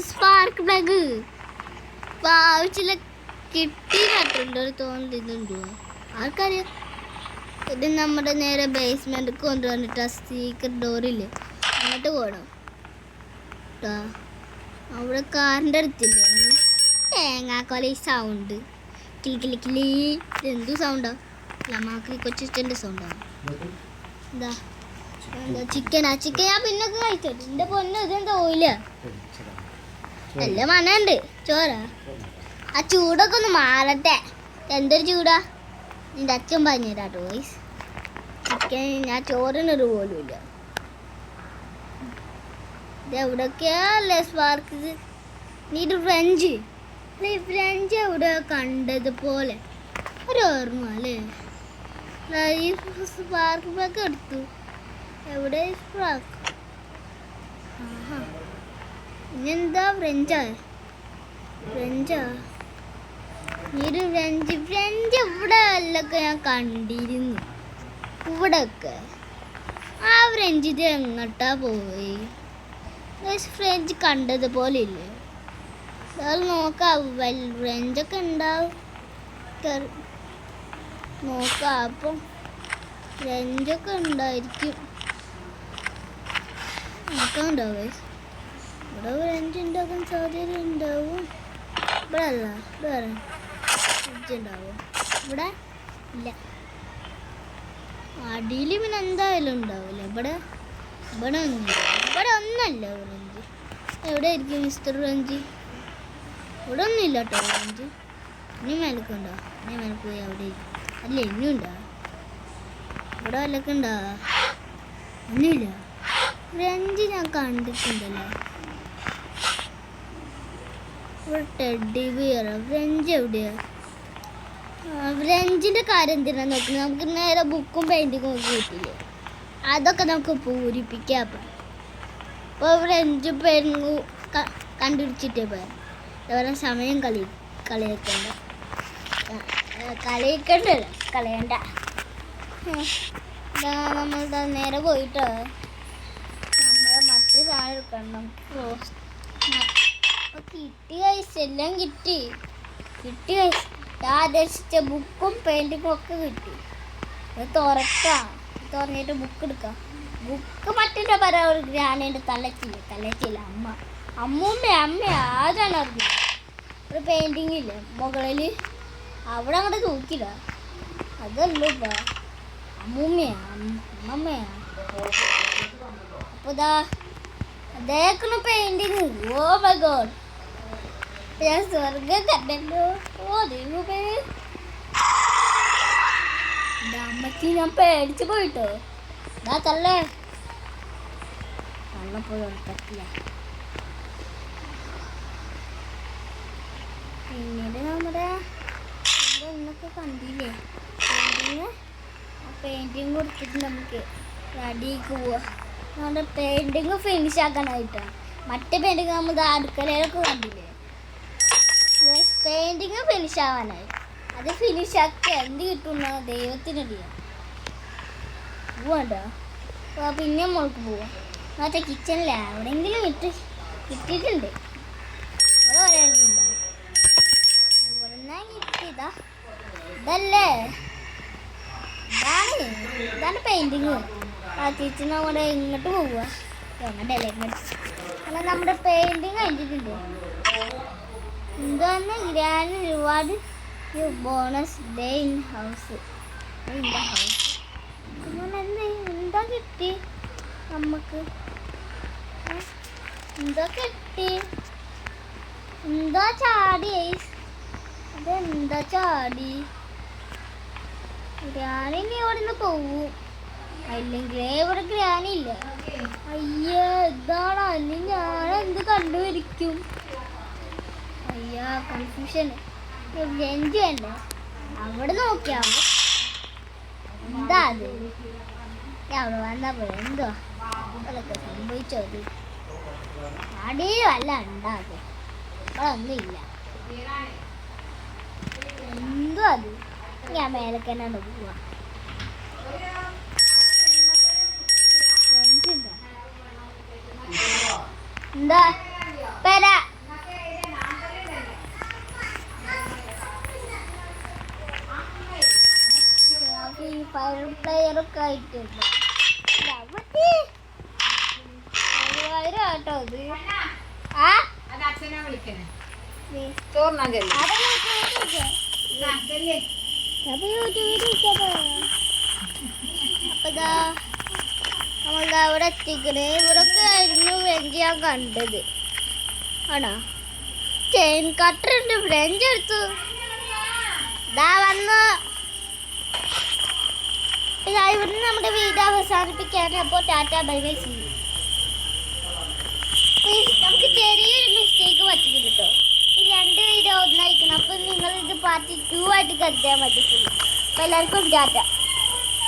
സ്പാർക്ക് പ്ലഗ് ആവശ്യമില്ല, കിട്ടി നട്ടുണ്ട് ഒരു തോന്നുന്നത്. ഇതെന്തുവാ ആർക്കറിയാം? ഇത് നമ്മുടെ നേരെ ബേസ്മെന്റ് കൊണ്ടുവന്നിട്ട് ആ സീക്രട്ട് ഡോറില്ലേ അങ്ങോട്ട് പോകണം കേട്ടോ. അവിടെ കാറിൻ്റെ അടുത്തില്ലേ തേങ്ങാക്കൊല സൗണ്ട്, കിളി. ഇതെന്തു സൗണ്ടാ? ലമാക്കി കൊച്ചിൻ്റെ സൗണ്ടാണ്. എന്താ ചിക്കനാ? ചിക്കൻ ഞാൻ പിന്നൊക്കെ കഴിച്ചോട്ടെ. എൻ്റെ പൊന്നു, ഇതെന്താ ഓയില? നല്ല മണമുണ്ട്. ചോറാ? ആ ചൂടൊക്കെ ഒന്ന് മാറട്ടെ. എന്തൊരു ചൂടാ? നിൻ്റെ അച്ഛൻ പറഞ്ഞു തരാട്ടോ വോയിസ്. ചിക്കൻ ഞാൻ ചോറിനൊരു പോലും ഇല്ല. ഇതെവിടൊക്കെയല്ലേ സ്പാർക്ക്? നീട് ഫ്രഞ്ച് എവിടെ കണ്ടതുപോലെ ഒരു ഓർമ്മ അല്ലേ? സ്പാർക്ക് പ്ലഗ് എടുത്തു. എവിടെ സ്പാർക്ക്? ഇനിയെന്താ ഫ്രഞ്ചാ? നീട് ഫ്രഞ്ച് ഇവിടെ എല്ലൊക്കെ ഞാൻ കണ്ടിരുന്നു. ഇവിടെയൊക്കെ ആ ഫ്രഞ്ച് ഇത് എങ്ങോട്ടാ പോയി? ഫ്രഞ്ച് കണ്ടതുപോലെ ഇല്ലേ? അത് നോക്കാം, ഫ്രഞ്ചൊക്കെ ഉണ്ടാവും. നോക്കാം, അപ്പം ഫ്രഞ്ചൊക്കെ ഉണ്ടായിരിക്കും. നോക്കാൻ ഉണ്ടാവേ. ഇവിടെ ഫ്രഞ്ച് ഉണ്ടാക്കാൻ സാധ്യത ഉണ്ടാവും. ഇവിടെ അല്ല, ഇവിടെ ഫ്രഞ്ച് ഉണ്ടാവും. ഇവിടെ ഇല്ല. അടിയിൽ പിന്നെ എന്തായാലും ഉണ്ടാവില്ല. ഇവിടെ ഒന്നല്ല ഫ്രഞ്ച്. എവിടെ ആയിരിക്കും മിസ്റ്റർ ഫ്രഞ്ച്? ഇവിടെ ഒന്നുമില്ല കേട്ടോ ഫ്രഞ്ച്. ഇനി മേലക്കുണ്ടോ? ഇനി മേലക്ക് പോയി അവിടെ അല്ല ഇനിയും ഉണ്ടാ? ഇവിടെ വല്ലൊക്കെ ഉണ്ടാ? ഒന്നുമില്ല. ഫ്രഞ്ച് ഞാൻ കണ്ടിട്ടുണ്ടല്ലോ. ഇവിടെ ടെഡി ബിയർ. ഫ്രഞ്ച് എവിടെയാ? ഫ്രഞ്ചിൻ്റെ കാര്യം എന്തിനാ നോക്കുന്നത്? നമുക്ക് നേരെ ബുക്കും പെയിൻറ്റിങ്ങും ഒക്കെ കിട്ടില്ലേ? അതൊക്കെ നമുക്ക് പൂരിപ്പിക്കാം. ഇപ്പോൾ ഫ്രഞ്ച് പെയിൻറ്റിങ് കണ്ടുപിടിച്ചിട്ടേ പോയാൽ അതുപോലെ സമയം കളയണ്ട. നമ്മൾ നേരെ പോയിട്ട് നമ്മളെ മറ്റു സാധനം എടുക്കണം. കിട്ടി കഴിച്ച് എല്ലാം കിട്ടി കഴിച്ച്. ആദേശിച്ച ബുക്കും പെയിൻറ്റിങ്ങും ഒക്കെ കിട്ടി. അത് തുറന്നിട്ട് ബുക്ക് എടുക്കാം. ബുക്ക് മറ്റിൻ്റെ പറയാം. ഒരു ഗ്രാനേൻ്റെ തലച്ചില്ല അമ്മ ആരാണ് അറിഞ്ഞത്? ഒരു പെയിൻറ്റിങ് ഇല്ലേ മുകളിൽ, അവിടെ അങ്ങോട്ട് തൂക്കില്ല. അതല്ലോ ഇപ്പം അമ്മമ്മയാ. അപ്പോൾ അതേക്കണ പെയിൻറ്റിങ്. ഓ മൈ ഗോഡ്, ഞാൻ സ്വർഗം കണ്ടല്ലോ. ഓ ദൈവമേ, അമ്മച്ചി ഞാൻ പേടിച്ച് പോയിട്ടോ. തള്ളേ തള്ളപ്പോയി ഉറക്കത്തില്ല. പിന്നീട് നമ്മുടെ ഇന്നൊക്കെ കണ്ടില്ലേ പെയിൻറ്റിങ് കൊടുത്തിട്ട് നമുക്ക് അടിക്ക് പോവാ. നമ്മുടെ പെയിൻറ്റിങ് ഫിനിഷ് ആക്കാനായിട്ടാണ്. മറ്റേ പെയിൻറ്റിങ് നമ്മൾ അടുക്കളയിലൊക്കെ കണ്ടില്ലേ? പെയിൻറ്റിങ് ഫിനിഷ് ആവാനായി. അത് ഫിനിഷ് ആക്കി എന്ത് കിട്ടുന്ന ദൈവത്തിനറിയാം. പോവാണ്ടോ? പിന്നെ മോൾക്ക് പോവാം. മറ്റേ കിച്ചണിൽ എവിടെയെങ്കിലും കിട്ടിയിട്ടുണ്ട്. ഇവിടെ പറയാനുണ്ടോ? ഇവിടെ കിട്ടിയതാ. ഇതല്ലേ ഇതാണ് പെയിൻറ്റിങ്. ആ ചേച്ചി നമ്മുടെ ഇങ്ങോട്ട് പോവുക. എങ്ങോട്ടല്ലേ ഇങ്ങോട്ട്. അല്ല നമ്മുടെ പെയിൻറ്റിങ് കഴിഞ്ഞിട്ടുണ്ട്. എന്താണ് grand reward bonus day in house. എന്താ കിട്ടി നമുക്ക്? എന്താ കിട്ടി? എന്താ ചാടി? അതെന്താ ചാടി? ഗ്രാനി ഇവിടെ നിന്ന് പോവും. അല്ലെങ്കിലേ ഇവിടെ ഗ്രാനി ഇല്ല. അയ്യോ ഇതാണ്. അല്ലെങ്കിൽ ഞാൻ എന്ത് കണ്ടുപിടിക്കും? അയ്യാ കൺഫ്യൂഷൻ. ഫ്രഞ്ച് വേണ്ടേ? അവിടെ നോക്കിയാ എന്താ അത്? അവിടെ വന്നപ്പോൾ എന്തോ അതൊക്കെ സംഭവിച്ചത്. അടിയും അല്ല ഉണ്ടാകും, അവിടെ ഒന്നുമില്ല. എന്തോ അത്? ഞാൻ മേലേക്ക് തന്നെയാണ് പോവാ. എന്താ വരാ? ഫയർ പ്ലെയറൊക്കെ ആയിട്ടുണ്ട്. കേട്ടോ ഇത്. ആ അപ്പതാ നമ്മളിതാ ഇവിടെ എത്തിക്കണേ. ഇവിടൊക്കെ ആയിരുന്നു ഫ്രഞ്ച് ഞാൻ കണ്ടത്. ആണോ? ചെയിൻ കട്ടർ ഉണ്ട്. ഫ്രഞ്ച് എടുത്തു. ഇതാ വന്നു. ഇവിടുന്ന് നമ്മുടെ വീഡിയോ അവസാനിപ്പിക്കാൻ. അപ്പോൾ ടാറ്റ ബൈ ബൈ സീ. നമുക്ക് ചെറിയൊരു മിസ്റ്റേക്ക് പറ്റിയില്ല കേട്ടോ. ഈ 2 വീഡിയോ ഒന്നായിരിക്കണം. അപ്പം നിങ്ങൾ ഇത് പാർട്ട് 2 ആയിട്ട് കരുതാൻ പറ്റത്തില്ല. അപ്പോൾ എല്ലാവർക്കും ടാറ്റ.